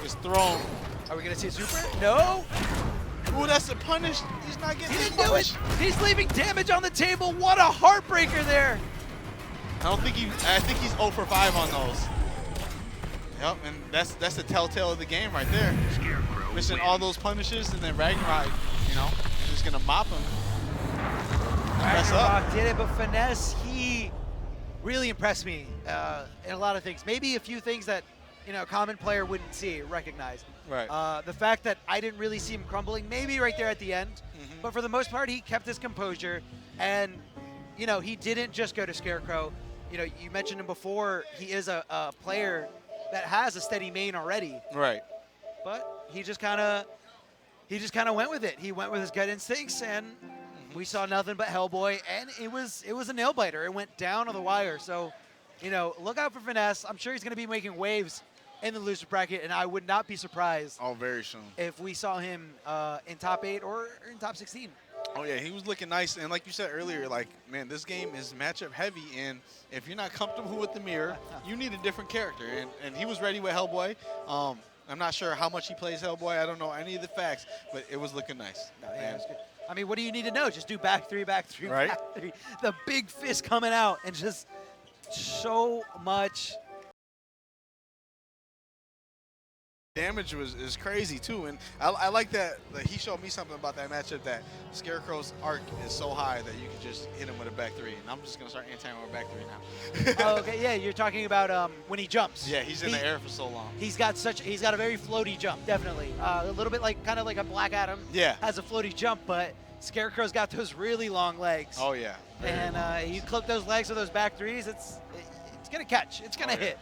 Just thrown. Are we gonna see a super? No, Ooh, that's a punish. He's not getting he his didn't do it. punish. He's leaving damage on the table. What a heartbreaker there. I think he's 0 for 5 on those. Yep, and that's the telltale of the game right there. Scarecrow Missing wins. all those punishes, and then Ragnarok, you know, just gonna mop him. Mess up. Ragnarok did it, but Finesse, he really impressed me in a lot of things. Maybe a few things that, you know, a common player wouldn't see, recognize. Right. The fact that I didn't really see him crumbling, maybe right there at the end, but for the most part, he kept his composure, and, you know, he didn't just go to Scarecrow. You know, you mentioned him before, he is a player that has a steady main already, Right. but he just kind of went with it. He went with his gut instincts, and we saw nothing but Hellboy, and it was a nail biter. It went down to the wire. So, you know, look out for Finesse. I'm sure he's going to be making waves in the loser bracket, and I would not be surprised Oh, very soon. if we saw him in top 8 or in top 16. Oh yeah, he was looking nice, and like you said earlier, like, man, this game is matchup heavy, and if you're not comfortable with the mirror, you need a different character, and he was ready with Hellboy. I'm not sure how much he plays Hellboy. I don't know any of the facts, but it was looking nice. Yeah, it And was good. I mean, what do you need to know? Just do back three, back Right. three. The big fist coming out, and just so much. damage is crazy too, and I like that he showed me something about that matchup, that Scarecrow's arc is so high that you can just hit him with a back three, and I'm just gonna start anti-him with a back three now. Oh, okay, yeah, you're talking about when he jumps. Yeah, he's in the air for so long. He's got a very floaty jump, definitely. A little bit like, kind of like a Black Adam. Yeah. Has a floaty jump, but Scarecrow's got those really long legs. Oh yeah. And you clip those legs with those back threes, it's gonna catch. It's gonna Oh, yeah. hit.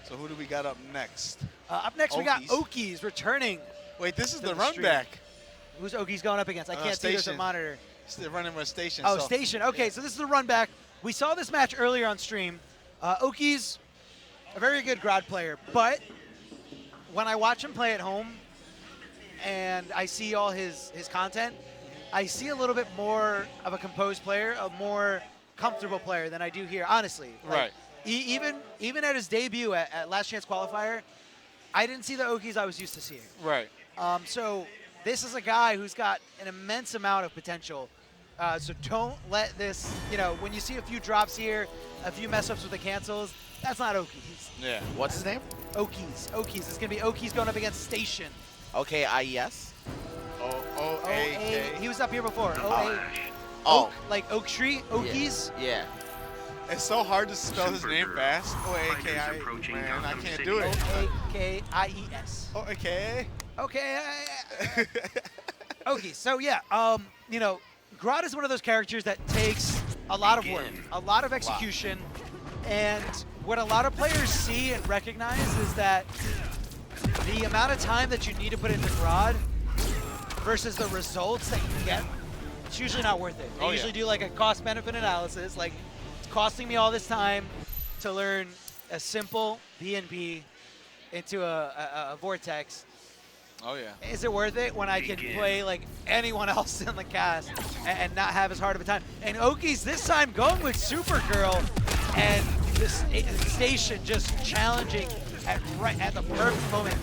So who do we got up next? Up next, we got Okies. Okies returning. Wait, this is To the the run stream. back. Who's Okies going up against? I can't see. There's a Station. monitor. They're running with Station. Oh, so- Station. Okay, so this is the run back. We saw this match earlier on stream. Okies, a very good Grod player, but when I watch him play at home and I see all his content, I see a little bit more of a composed player, a more comfortable player than I do here, honestly. Like, Right. Even at his debut at Last Chance Qualifier, I didn't see the Okies I was used to seeing. Right. So this is a guy who's got an immense amount of potential. So don't let this, you know, when you see a few drops here, a few mess ups with the cancels, that's not Okies. Yeah. What's his name? Okies. It's going to be Okies going up against Station. Okay, IES. O-A-K. He was up here before. Flash. Oh, Oak, like Oak Tree, Okies. Yeah. It's so hard to spell his name Supergirl. fast. Fighters O-A-K-I. approaching Man, I Gotham can't City. do it. O-A-K-I-E-S. O-A-K. Okay. Okies. So yeah, you know, Grod is one of those characters that takes a lot of work, Begin. a lot of execution, and what a lot of players see and recognize is that the amount of time that you need to put into Grod versus the results that you get, it's usually not worth it. They Oh, yeah. usually do like a cost-benefit analysis, like it's costing me all this time to learn a simple B&B into a Vortex. Oh, yeah. Is it worth it when I can Begin. play like anyone else in the cast and not have as hard of a time? And Okies this time going with Supergirl, and this Station just challenging right at the perfect moment.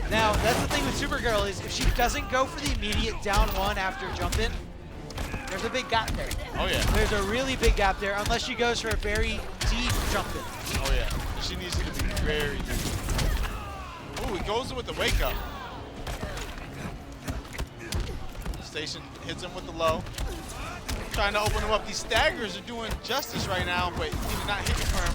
Now, that's the thing with Supergirl is if she doesn't go for the immediate down one after jumping, there's a big gap there. Oh, yeah. There's a really big gap there unless she goes for a very deep jumping. Oh, yeah. She needs to be very deep. Ooh, he goes with the wake up. Station hits him with the low. Trying to open him up. These staggers are doing justice right now, but he's not hitting for him.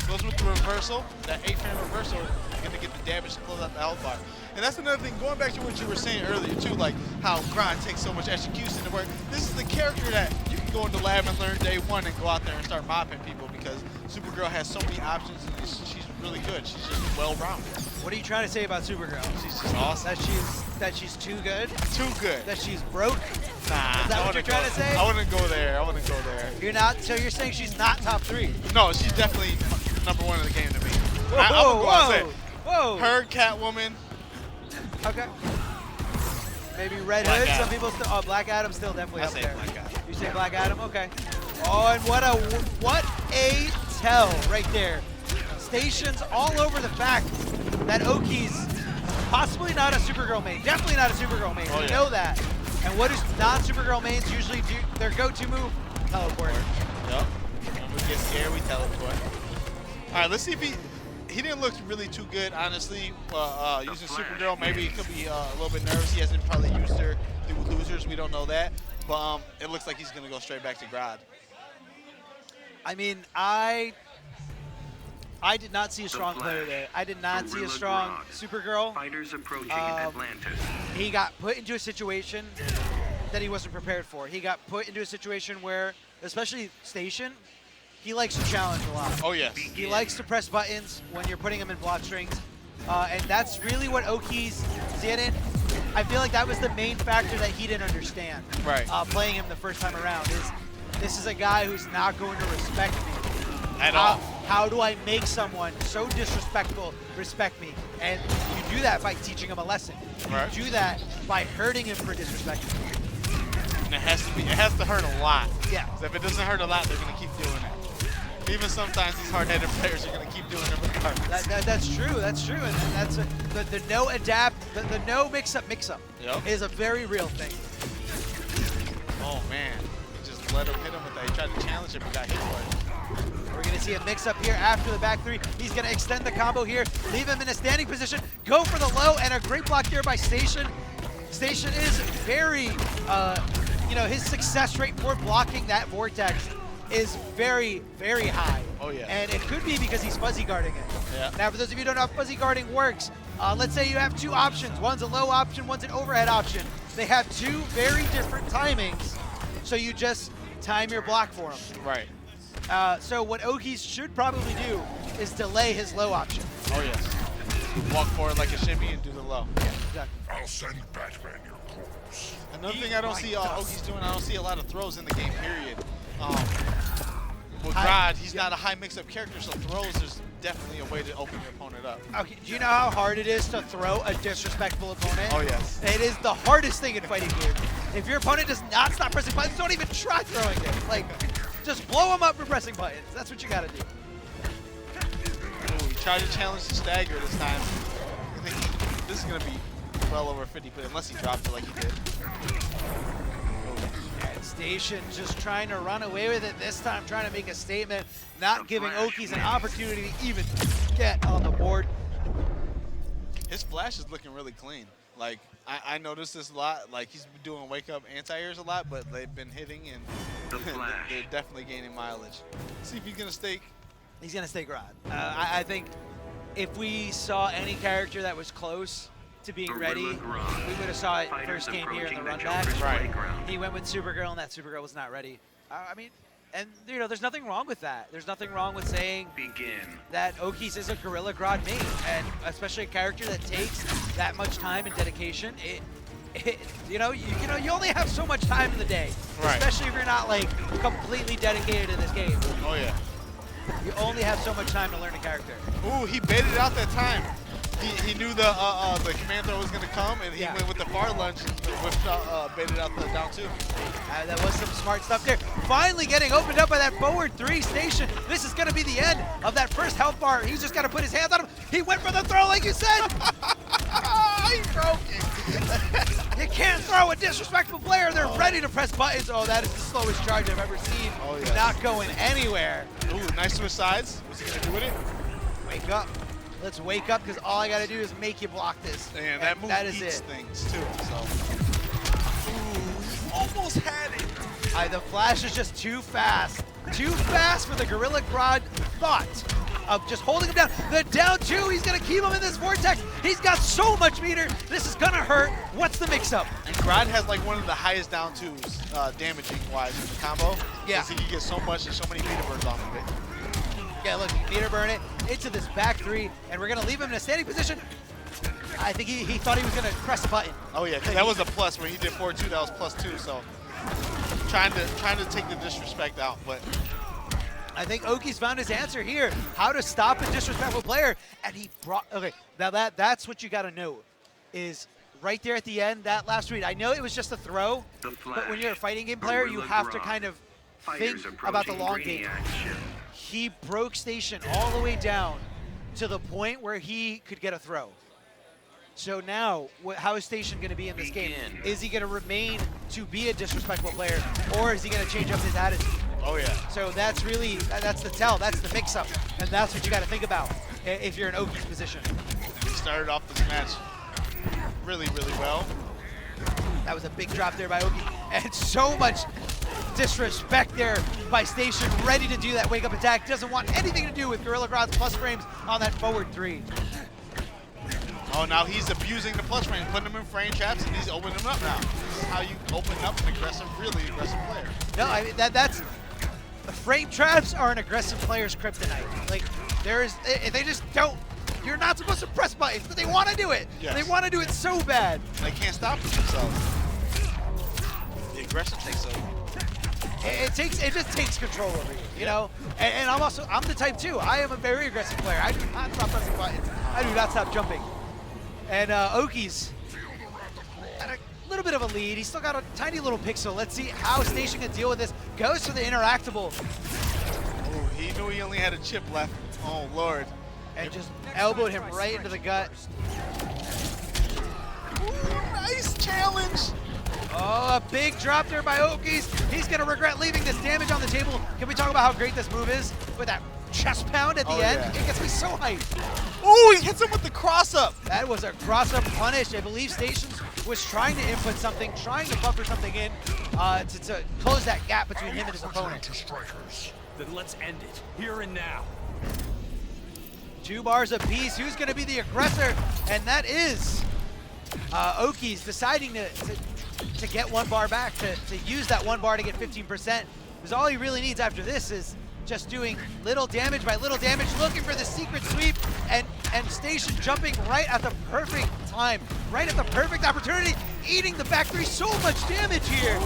Goes with the reversal. That 8-frame reversal is going to get the damage to close out the health bar. And that's another thing, going back to what you were saying earlier, too, like how Grind takes so much execution to work. This is the character that you can go in the lab and learn day one and go out there and start mopping people because Supergirl has so many options and she's really good. She's just well-rounded. What are you trying to say about Supergirl? She's just awesome. That she's too good? Too good. That she's broke? Nah. Is that what you're trying to say? I wouldn't go there. I wouldn't go there. You're not, so you're saying she's not top 3? No, she's definitely number 1 in the game to me. Whoa, I would go out and say, whoa. her, Catwoman. Okay. Maybe Red Black Hood. Adam. Some people still. Oh, Black Adam still definitely I up say there. Black Adam. You say Black Adam? Okay. Oh, and what a tell right there. Stations all over the fact that Oki's possibly not a Supergirl main. Definitely not a Supergirl main. Oh, We yeah. know that. And what do non-Supergirl mains usually do? Their go-to move? Teleport. Yep. When we get scared, we teleport. All right, let's see if he didn't look really too good, honestly. Using Supergirl, maybe he could be a little bit nervous. He hasn't probably used her through losers. We don't know that. But it looks like he's going to go straight back to Grodd. I mean, I did not see a strong player there. I did not see a strong Supergirl. Fighters approaching Atlantis. He got put into a situation that he wasn't prepared for. He got put into a situation where, especially Station, he likes to challenge a lot. Oh, yes. He likes to press buttons when you're putting him in block strings. And that's really what Oki's didn't. I feel like that was the main factor that he didn't understand. Right. Playing him the first time around is this is a guy who's not going to respect me. At all. How do I make someone so disrespectful respect me? And you do that by teaching him a lesson. Right. You do that by hurting him for disrespecting you. And it has to hurt a lot. Yeah. 'Cause if it doesn't hurt a lot, they're going to keep doing it. Even sometimes these hard-headed players are going to keep doing it regardless. That's true. That's true. And that's the no adapt, the no mix-up Yep. is a very real thing. Oh, man. He just let him hit him with that. He tried to challenge him and got hit for it. We're going to see a mix-up here after the back 3. He's going to extend the combo here, leave him in a standing position, go for the low, and a great block here by Station. Station is very, his success rate for blocking that vortex is very, very high. Oh, yeah. And it could be because he's fuzzy guarding it. Yeah. Now, for those of you who don't know how fuzzy guarding works, let's say you have 2 options. One's a low option, one's an overhead option. They have 2 very different timings, so you just time your block for them. Right. So what Oki's should probably do is delay his low option. Oh, yes. Walk forward like a shimmy and do the low. Yeah, exactly. I'll send Batman your clothes. Another thing I don't see Oki's doing, I don't see a lot of throws in the game, period. With Grodd, he's not a high mix-up character, so throws is definitely a way to open your opponent up. Okay, do you know how hard it is to throw a disrespectful opponent? Oh, yes. It is the hardest thing in fighting games. If your opponent does not stop pressing buttons, don't even try throwing it. Like, just blow them up for pressing buttons. That's what you gotta do. Ooh, he tried to challenge the stagger this time. I think this is going to be well over 50, but unless he drops it like he did. And Station just trying to run away with it this time, trying to make a statement, not giving Oki's an opportunity to even get on the board. His flash is looking really clean. Like, I noticed this a lot. Like, he's been doing wake-up anti-airs a lot, but they've been hitting, and they're definitely gaining mileage. See if he's going to stake. He's going to stake Grodd. I think if we saw any character that was close to being ready, we would have saw it first game here in the run back. Right. He went with Supergirl, and that Supergirl was not ready. I mean, and there's nothing wrong with that. There's nothing wrong with saying that Oki's is a Gorilla Grodd main, and especially a character that takes that much time and dedication. You only have so much time in the day, right. Especially if you're not like completely dedicated to this game. Oh yeah. You only have so much time to learn a character. Ooh, he baited out that time. He knew the command throw was gonna come, and he went with the far lunge and baited out the down 2. That was some smart stuff there. Finally getting opened up by that forward 3 Station. This is gonna be the end of that first health bar. He's just gotta put his hands on him. He went for the throw like you said. He broke it. You can't throw a disrespectful player. They're ready to press buttons. Oh, that is the slowest charge I've ever seen. Oh, yeah. Not going anywhere. Ooh, nice switch sides. What's he gonna do with it? Wake up. Let's wake up because all I gotta do is make you block this. And that move that is eats it. things too. So, ooh, almost had it. The flash is just too fast. Too fast for the Gorilla Grodd thought of just holding him down. The down 2, he's gonna keep him in this vortex. He's got so much meter. This is gonna hurt. What's the mix-up? And Grodd has like one of the highest down 2s damaging wise in the combo. Yeah. Because he can get so much and so many meter burns off of it. Yeah, look, meter burn it into this back 3, and we're gonna leave him in a standing position. I think he thought he was gonna press a button. Oh yeah, 'cause that was a plus when he did 4-2. That was +2. So trying to take the disrespect out, but I think Oki's found his answer here, how to stop a disrespectful player, and he brought, okay, now that's what you gotta know, is right there at the end, that last read. I know it was just a throw, but when you're a fighting game player, you have to kind of think about the long game. He broke Station all the way down to the point where he could get a throw. So now, how is Station going to be in this game? Is he going to remain to be a disrespectful player, or is he going to change up his attitude? oh yeah. So that's really, that's the tell, that's the mix-up, and that's what you got to think about if you're in Oki's position. He started off this match really, really well. That was a big drop there by Oki, and so much disrespect there by Station, ready to do that wake-up attack. Doesn't want anything to do with Gorilla Grodd's plus frames on that forward 3. Oh, now he's abusing the plus frame, putting him in frame traps, and he's opening them up now. This is how you open up an aggressive, really aggressive player. No, I mean, that's the frame traps are an aggressive player's kryptonite. Like, they just don't. You're not supposed to press buttons, but they want to do it. Yes. They want to do it so bad. They can't stop it themselves. The aggressive takes over. It just takes control over you, you know? And I'm the type too. I am a very aggressive player. I do not stop pressing buttons. I do not stop jumping. And Oki's at a little bit of a lead. He's still got a tiny little pixel. Let's see how Station can deal with this. Goes for the interactable. Oh, he knew he only had a chip left. Oh, Lord. And just elbowed him right into the gut. Ooh, nice challenge. Oh, a big drop there by Oki's. He's going to regret leaving this damage on the table. Can we talk about how great this move is? With that chest pound at the end, yeah. it gets me so hyped. Oh, he hits him with the cross-up. That was a cross-up punish. I believe Stations was trying to input something, trying to buffer something in to close that gap between him and his opponent. Then let's end it here and now. 2 bars apiece. Who's going to be the aggressor? And that is Oki's deciding to get 1 bar back, to use that 1 bar to get 15%. Because all he really needs after this is just doing little damage by little damage, looking for the secret sweep, and Station jumping right at the perfect time, right at the perfect opportunity, eating the back 3. So much damage here.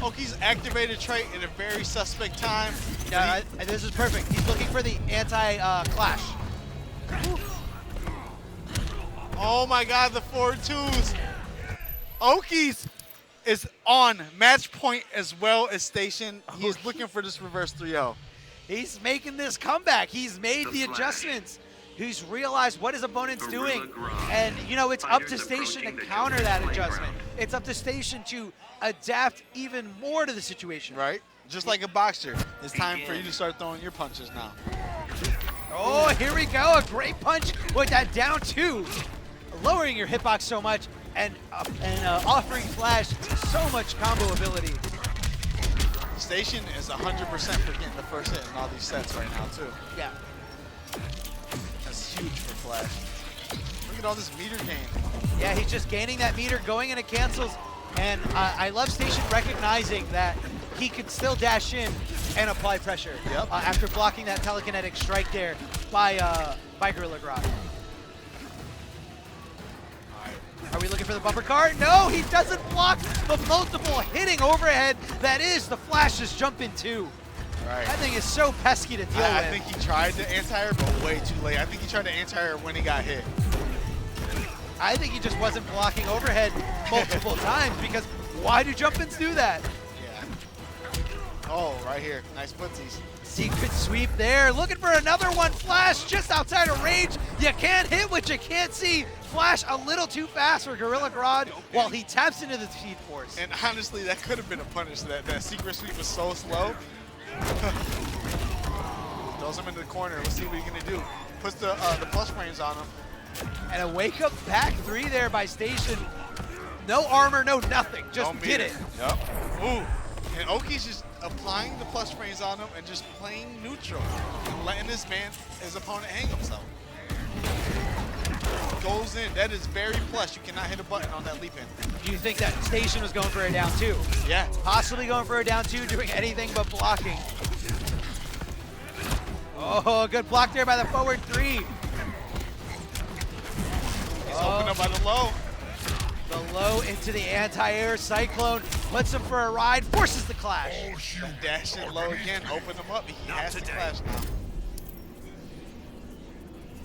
Oki's activated trait in a very suspect time. Yeah, this is perfect. He's looking for the anti-clash. Oh my God, the 4-2s. Oki's is on match point as well as Station. He is looking for this reverse 3-0. He's making this comeback. He's made the adjustments. He's realized what his opponent's doing. And, you know, it's up to Station to counter that adjustment. It's up to Station to adapt even more to the situation. Right? Just like a boxer. It's time for you to start throwing your punches now. Oh, here we go. A great punch with that down 2. Lowering your hitbox so much and offering Flash so much combo ability. Station is 100% for getting the first hit in all these sets right now, too. Yeah. That's huge for Flash. Look at all this meter gain. Yeah, he's just gaining that meter, going into cancels, and I love Station recognizing that he could still dash in and apply pressure. Yep. After blocking that telekinetic strike there by Gorilla Grodd. Are we looking for the bumper card? No, he doesn't block the multiple hitting overhead that is the Flash's jump in 2. Right. That thing is so pesky to deal with. I think he tried to anti-air, but way too late. I think he tried to anti-air when he got hit. I think he just wasn't blocking overhead multiple times because why do jump-ins do that? Yeah. Oh, right here. Nice footsies. Secret sweep there. Looking for another one. Flash just outside of range. You can't hit what you can't see. Flash a little too fast for Gorilla Grodd while he taps into the Speed Force. And honestly, that could have been a punish. That secret sweep was so slow. Throws him into the corner. Let's see what he's gonna do. Puts the plus frames on him. And a wake-up back three there by Station. No armor, no nothing. Just did it. Yep. Ooh. And Oki's just applying the plus frames on him and just playing neutral and letting his opponent hang himself. Goes in. That is very plush. You cannot hit a button on that leap in. Do you think that Station was going for a down two? Yeah. Possibly going for a down two, doing anything but blocking. Oh, good block there by the forward three. He's opened up by the low. The low into the anti-air Cyclone. Puts him for a ride, forces the clash. Dash it low again. Open him up. He has to clash now.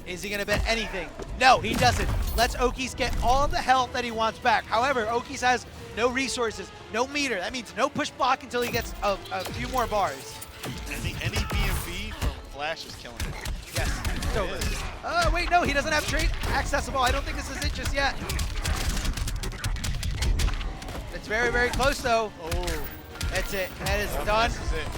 Is he going to bet anything? No, he doesn't. Lets Okies get all of the health that he wants back. However, Okies has no resources, no meter. That means no push block until he gets a few more bars. Any BMB from Flash is killing him. Yes, it's over. Oh, wait, no, he doesn't have trait accessible. I don't think this is it just yet. It's very, very close, though. Oh. That's it. That is done. This is it.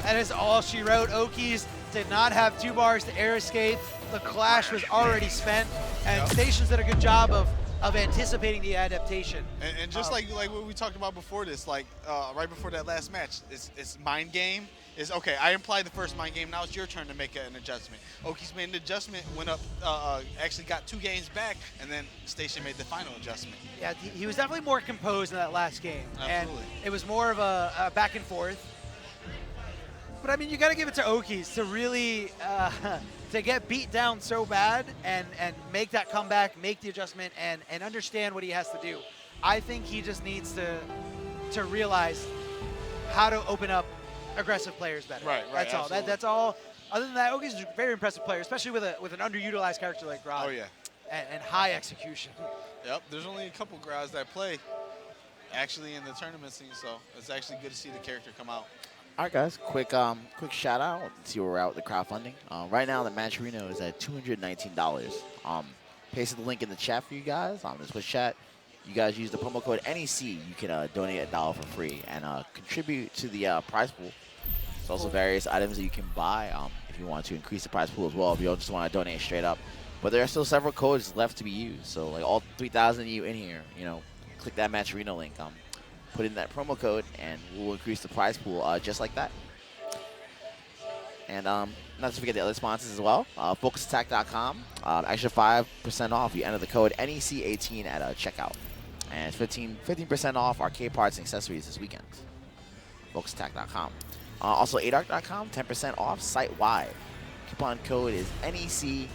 That is all she wrote. Okies did not have 2 bars to air escape. The clash was already spent, and Stations did a good job of anticipating the adaptation. And just like what we talked about before this, like right before that last match, it's mind game. Is okay, I implied the first mind game, now it's your turn to make an adjustment. Oki's made an adjustment, went up, actually got 2 games back, and then Station made the final adjustment. Yeah, he was definitely more composed in that last game. Absolutely. And it was more of a back and forth. But I mean, you got to give it to Okies to really, to get beat down so bad and make that comeback, make the adjustment, and understand what he has to do. I think he just needs to realize how to open up aggressive players better. Right, That's all. absolutely. That's all. Other than that, Okies is a very impressive player, especially with an underutilized character like Grodd. Oh yeah. And high execution. Yep. There's only a couple Grods that play actually in the tournament scene, so it's actually good to see the character come out. All right, guys. Quick shout out. Let's see where we're at with the crowdfunding. Right now, the match arena is at $219. Pasted the link in the chat for you guys. In the Twitch chat, you guys use the promo code NEC. You can donate $1 for free and contribute to the prize pool. There's also various items that you can buy if you want to increase the prize pool as well. If you don't just want to donate straight up, but there are still several codes left to be used. So like all 3,000 of you in here, click that match arena link. Put in that promo code, and we'll increase the prize pool just like that. And not to forget the other sponsors as well. FocusAttack.com. Extra 5% off. You enter the code NEC18 at checkout. And 15% off arcade parts and accessories this weekend. FocusAttack.com. Also, ADARC.com, 10% off site-wide. Coupon code is NECXVIII.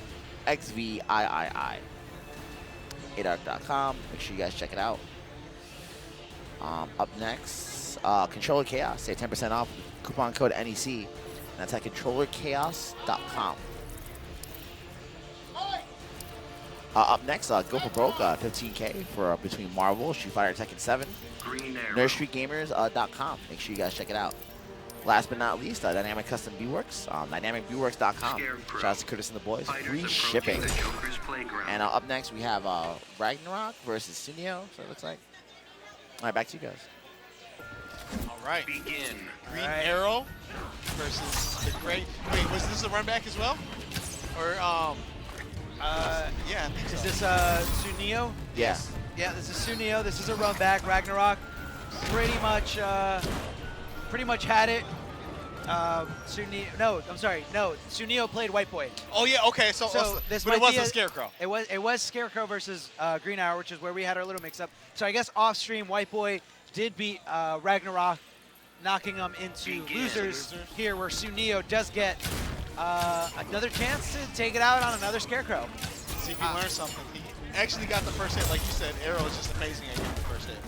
ADARC.com. Make sure you guys check it out. Up next, Controller Chaos. Save 10% off. Coupon code NEC. And that's at controllerchaos.com. Up next, Go for Broke, $15K for between Marvel, Street Fighter, Tekken 7. Green arrow. NerdStreetGamers.com. Make sure you guys check it out. Last but not least, Dynamic Custom B-Works, dynamicbworks.com. Shout out to Curtis and the boys. Fighters Free approaching shipping. the Joker's playground. And up next, we have Ragnarok versus Sunio, so it looks like. All right, back to you guys. All right. Begin. Green Arrow versus the Gray. Wait, was this a run back as well? Or yeah, I think so. Is this Sunio? Yeah. Yeah, this is Sunio. This is a run back. Ragnarok pretty much had it. Sunio played White Boy. Oh yeah, okay. So this but it might was be a Scarecrow. It was Scarecrow versus Green Arrow, which is where we had our little mix-up. So I guess off-stream, White Boy did beat Ragnarok, knocking them into losers here, where Sunio does get another chance to take it out on another Scarecrow. See if he learned something. He actually got the first hit, like you said. Arrow is just amazing at getting the first hit.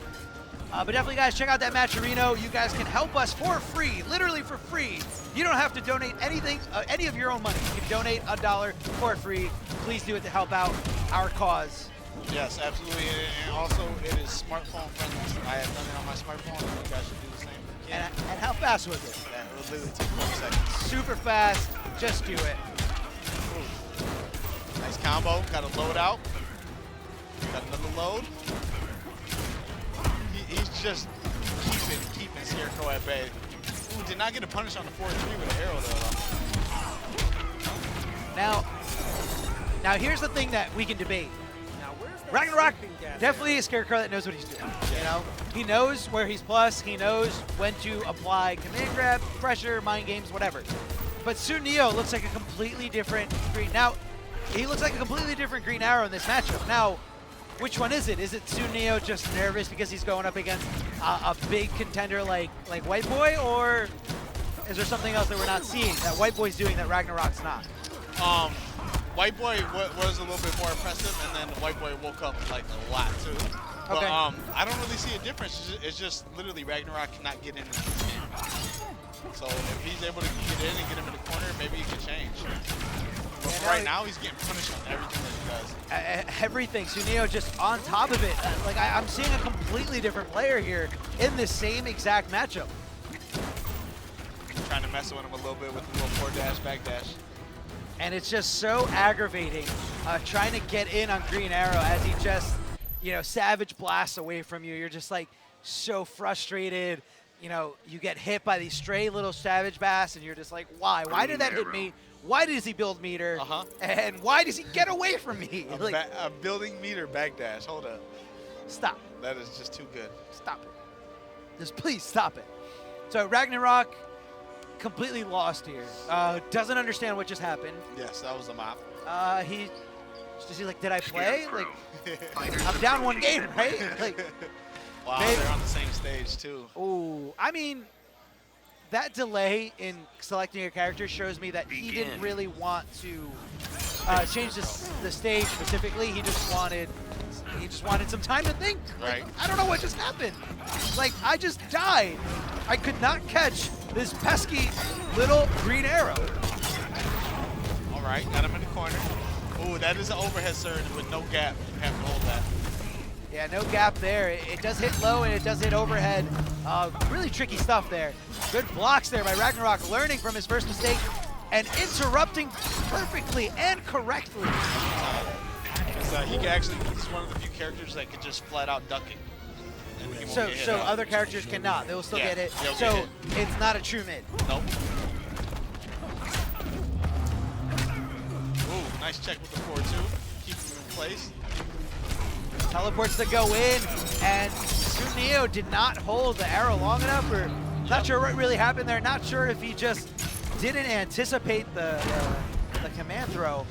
But definitely, guys, check out that Matcherino. You guys can help us for free, literally for free. You don't have to donate anything, any of your own money. You can donate $1 for free. Please do it to help out our cause. Yes, absolutely. And also, it is smartphone friendly. I have done it on my smartphone, and you guys should do the same. And how fast was it? Yeah, it will literally take 40 seconds. Super fast. Just do it. Ooh. Nice combo. Got a load out. Got another load. He's just keeping Scarecrow at bay. Ooh, did not get a punish on the 4-3 with an arrow though. Now here's the thing that we can debate. Ragnarok definitely a Scarecrow that knows what he's doing. You know, he knows where he's plus. He knows when to apply command grab, pressure, mind games, whatever. But Sunio looks like a completely different green. Now, he looks like a completely different Green Arrow in this matchup. Now, which one is it? Is it Sunio just nervous because he's going up against a big contender like White Boy, or is there something else that we're not seeing that White Boy's doing that Ragnarok's not? White Boy was a little bit more impressive, and then White Boy woke up like a lot too. But Okay. I don't really see a difference. It's just literally Ragnarok cannot get in the game. So if he's able to get in and get him in the corner, maybe he can change. But for right now, he's getting punished on everything that he does. Everything. Sunio just on top of it. Like I'm seeing a completely different player here in the same exact matchup. Trying to mess with him a little bit with the little forward dash, back dash. And it's just so aggravating trying to get in on Green Arrow as he just, you know, savage blasts away from you. You're just like so frustrated. You know, you get hit by these stray little savage bass and you're just like, why? Why did that hit me? Why does he build meter? And why does he get away from me? A building meter back dash. Hold up. Stop. That is just too good. Stop it. Just please stop it. So Ragnarok completely lost here. Doesn't understand what just happened. Yes, that was a mop. He's like, did I play? Like, I'm down one game, right? Like, wow, maybe. they're on the same stage too. Ooh, I mean, that delay in selecting a character shows me that he didn't really want to change the stage specifically. He just wanted some time to think. Right. Like, I don't know what just happened. Like, I just died. I could not catch this pesky little Green Arrow. All right, got him in the corner. Ooh, that is an overhead surge with no gap. You have to hold that. Yeah, no gap there. It does hit low and it does hit overhead. Really tricky stuff there. Good blocks there by Ragnarok, learning from his first mistake and interrupting perfectly and correctly. He's one of the few characters that could just flat out duck it. And he won't get hit So out. other characters cannot. They will still get hit. they'll So get hit. it's not a true mid. Nope. Ooh, nice check with the 4-2. Keep him in place. Teleports to go in, and Sunio did not hold the arrow long enough, or not sure what really happened there. Not sure if he just didn't anticipate the command throw.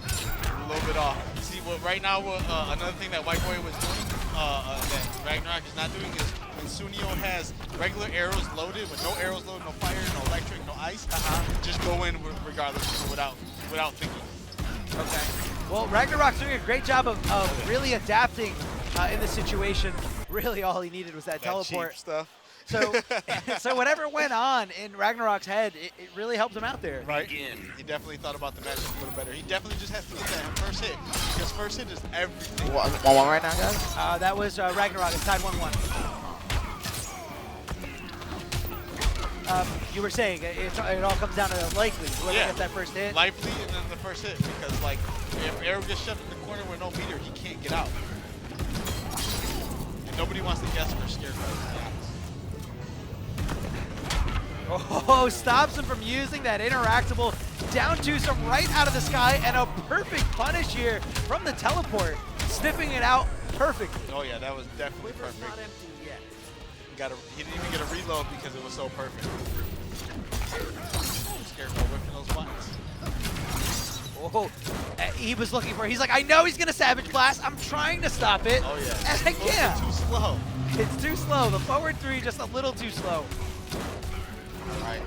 A little bit off. See, right now, another thing that White Boy was doing, that Ragnarok is not doing, is when Sunio has regular arrows loaded, with no arrows loaded, no fire, no electric, no ice, just go in regardless, without thinking. Okay. Well, Ragnarok's doing a great job of really adapting in this situation. Really, all he needed was that teleport. Cheap stuff. So whatever went on in Ragnarok's head, it really helped him out there. Right. He definitely thought about the matchup a little better. He definitely just has to get that first hit, because first hit is everything. 1-1 right now, guys? That was Ragnarok. It's tied 1-1. You were saying it all comes down to likely whoever gets that first hit. Lively and then the first hit, because like if Arrow gets shoved in the corner with no meter, he can't get out. And nobody wants to guess for Scarecrow. Oh, stops him from using that interactable down to some right out of the sky, and a perfect punish here from the teleport, sniffing it out perfectly. Oh yeah, that was definitely perfect. He didn't even get a reload because it was so perfect. Scarecrow whipping those buttons. Oh, he was looking for it. He's like, I know he's gonna Savage Blast. I'm trying to stop it. Oh yeah. And I can't. Too slow. It's too slow. The forward 3 just a little too slow. All right.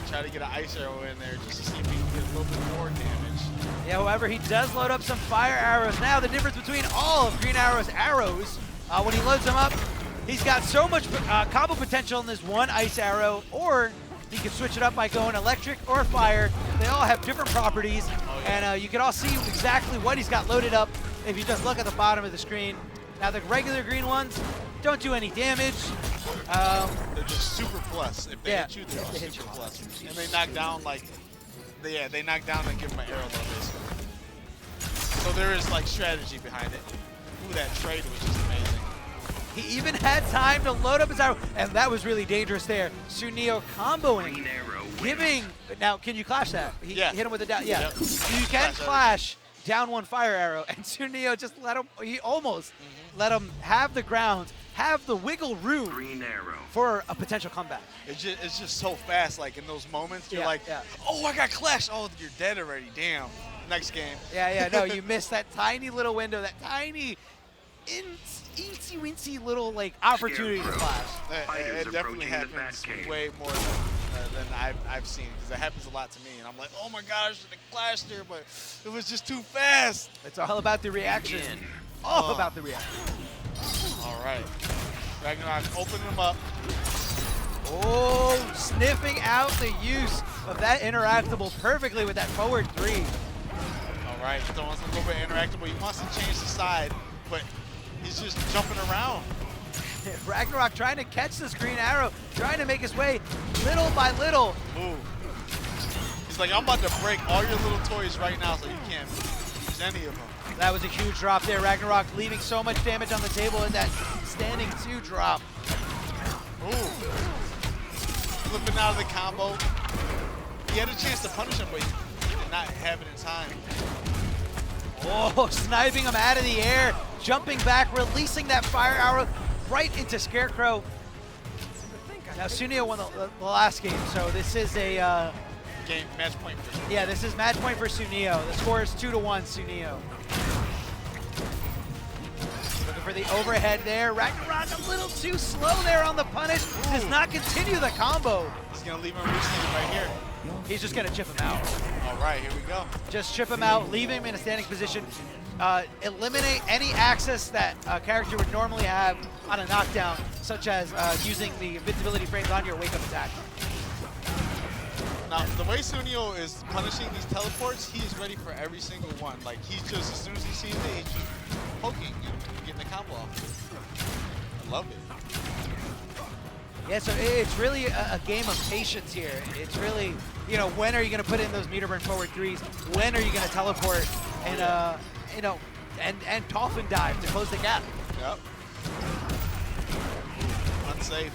Try to get an ice arrow in there just to see if he can get a little bit more damage. Yeah, however, he does load up some fire arrows. Now the difference between all of Green Arrow's arrows When he loads him up, he's got so much combo potential in this one ice arrow, or he can switch it up by going electric or fire. They all have different properties, and you can all see exactly what he's got loaded up if you just look at the bottom of the screen. Now the regular green ones don't do any damage. They're just super plus. If they Yeah, hit you, they're if they hit super you. plus. And they knock down like, they knock down and give them an arrow load basically. So there is like strategy behind it. Ooh, that trade was just amazing. He even had time to load up his arrow, and that was really dangerous there. Sunio comboing, Green arrow giving. Now, can you clash that? He Yeah. hit him with a down. Yeah, Yep. you can Clash clash down one fire arrow, and Sunio just let him. He almost let him have the ground, have the wiggle room Green arrow. for a potential comeback. It's just so fast. Like in those moments, you're Yeah, like, yeah. oh, I got clashed. Oh, you're dead already. Damn. Next game. Yeah, no, you missed that tiny little window, that tiny, eensy-weensy little like opportunity to Scarecrow. clash. Fighters It definitely approaching the happens Batcave. way more than I've seen, because it happens a lot to me, and I'm like, oh my gosh, the clashed there, but it was just too fast. It's all about the reaction. Again. All about the reaction. All right, Ragnarok opening them up. Oh, sniffing out the use of that interactable perfectly with that forward three. All right, throwing a little bit interactable. He wants to change the side, but he's just jumping around. Ragnarok trying to catch this green arrow, trying to make his way little by little. Ooh. He's like, I'm about to break all your little toys right now, so you can't use any of them. That was a huge drop there. Ragnarok leaving so much damage on the table in that standing 2 drop. Ooh. Flipping out of the combo. He had a chance to punish him, but he did not have it in time. Oh, sniping him out of the air, jumping back, releasing that fire arrow right into Scarecrow. Now Sunio won the last game, so this is a Match point for sure. yeah, this is match point for Sunio. The score is 2-1 Sunio. Looking for the overhead there. Ragnarok a little too slow there on the punish. Does not continue the combo. He's gonna leave him re-standing right here. He's just gonna chip him out. All right, here we go. Just chip him out, leave him in a standing position. Eliminate any access that a character would normally have on a knockdown, such as using the invincibility frames on your wake-up attack. Now, the way Sunio is punishing these teleports, he is ready for every single one. Like, he's just, as soon as he sees it, he's just poking and getting the combo off. I love it. Yeah, so it's really a game of patience here. It's really, you know, when are you going to put in those meter burn forward threes? When are you going to teleport and, you know, and dolphin dive to close the gap? Yep. Unsafe.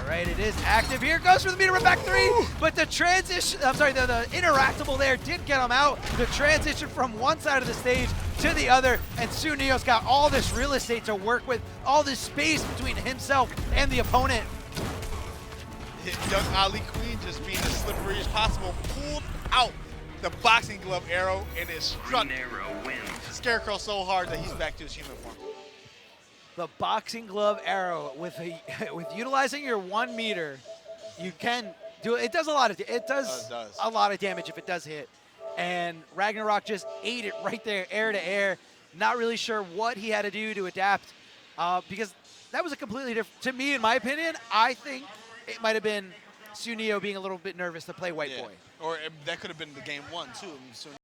All right, it is active here. Goes for the meter run back 3, but the transition, I'm sorry, the interactable there did get him out. The transition from one side of the stage to the other, and Sunio's got all this real estate to work with, all this space between himself and the opponent. Young Ali Queen, just being as slippery as possible, pulled out the boxing glove arrow, and it struck Green arrow wins. Scarecrow so hard that he's back to his human form. The boxing glove arrow with utilizing your 1 meter, you can do it. It does a lot of does. a lot of damage if it does hit. And Ragnarok just ate it right there, air to air. Not really sure what he had to do to adapt, because that was a completely different. To me, in my opinion, I think it might have been Sunio being a little bit nervous to play White Boy. Or that could have been the game 1 too.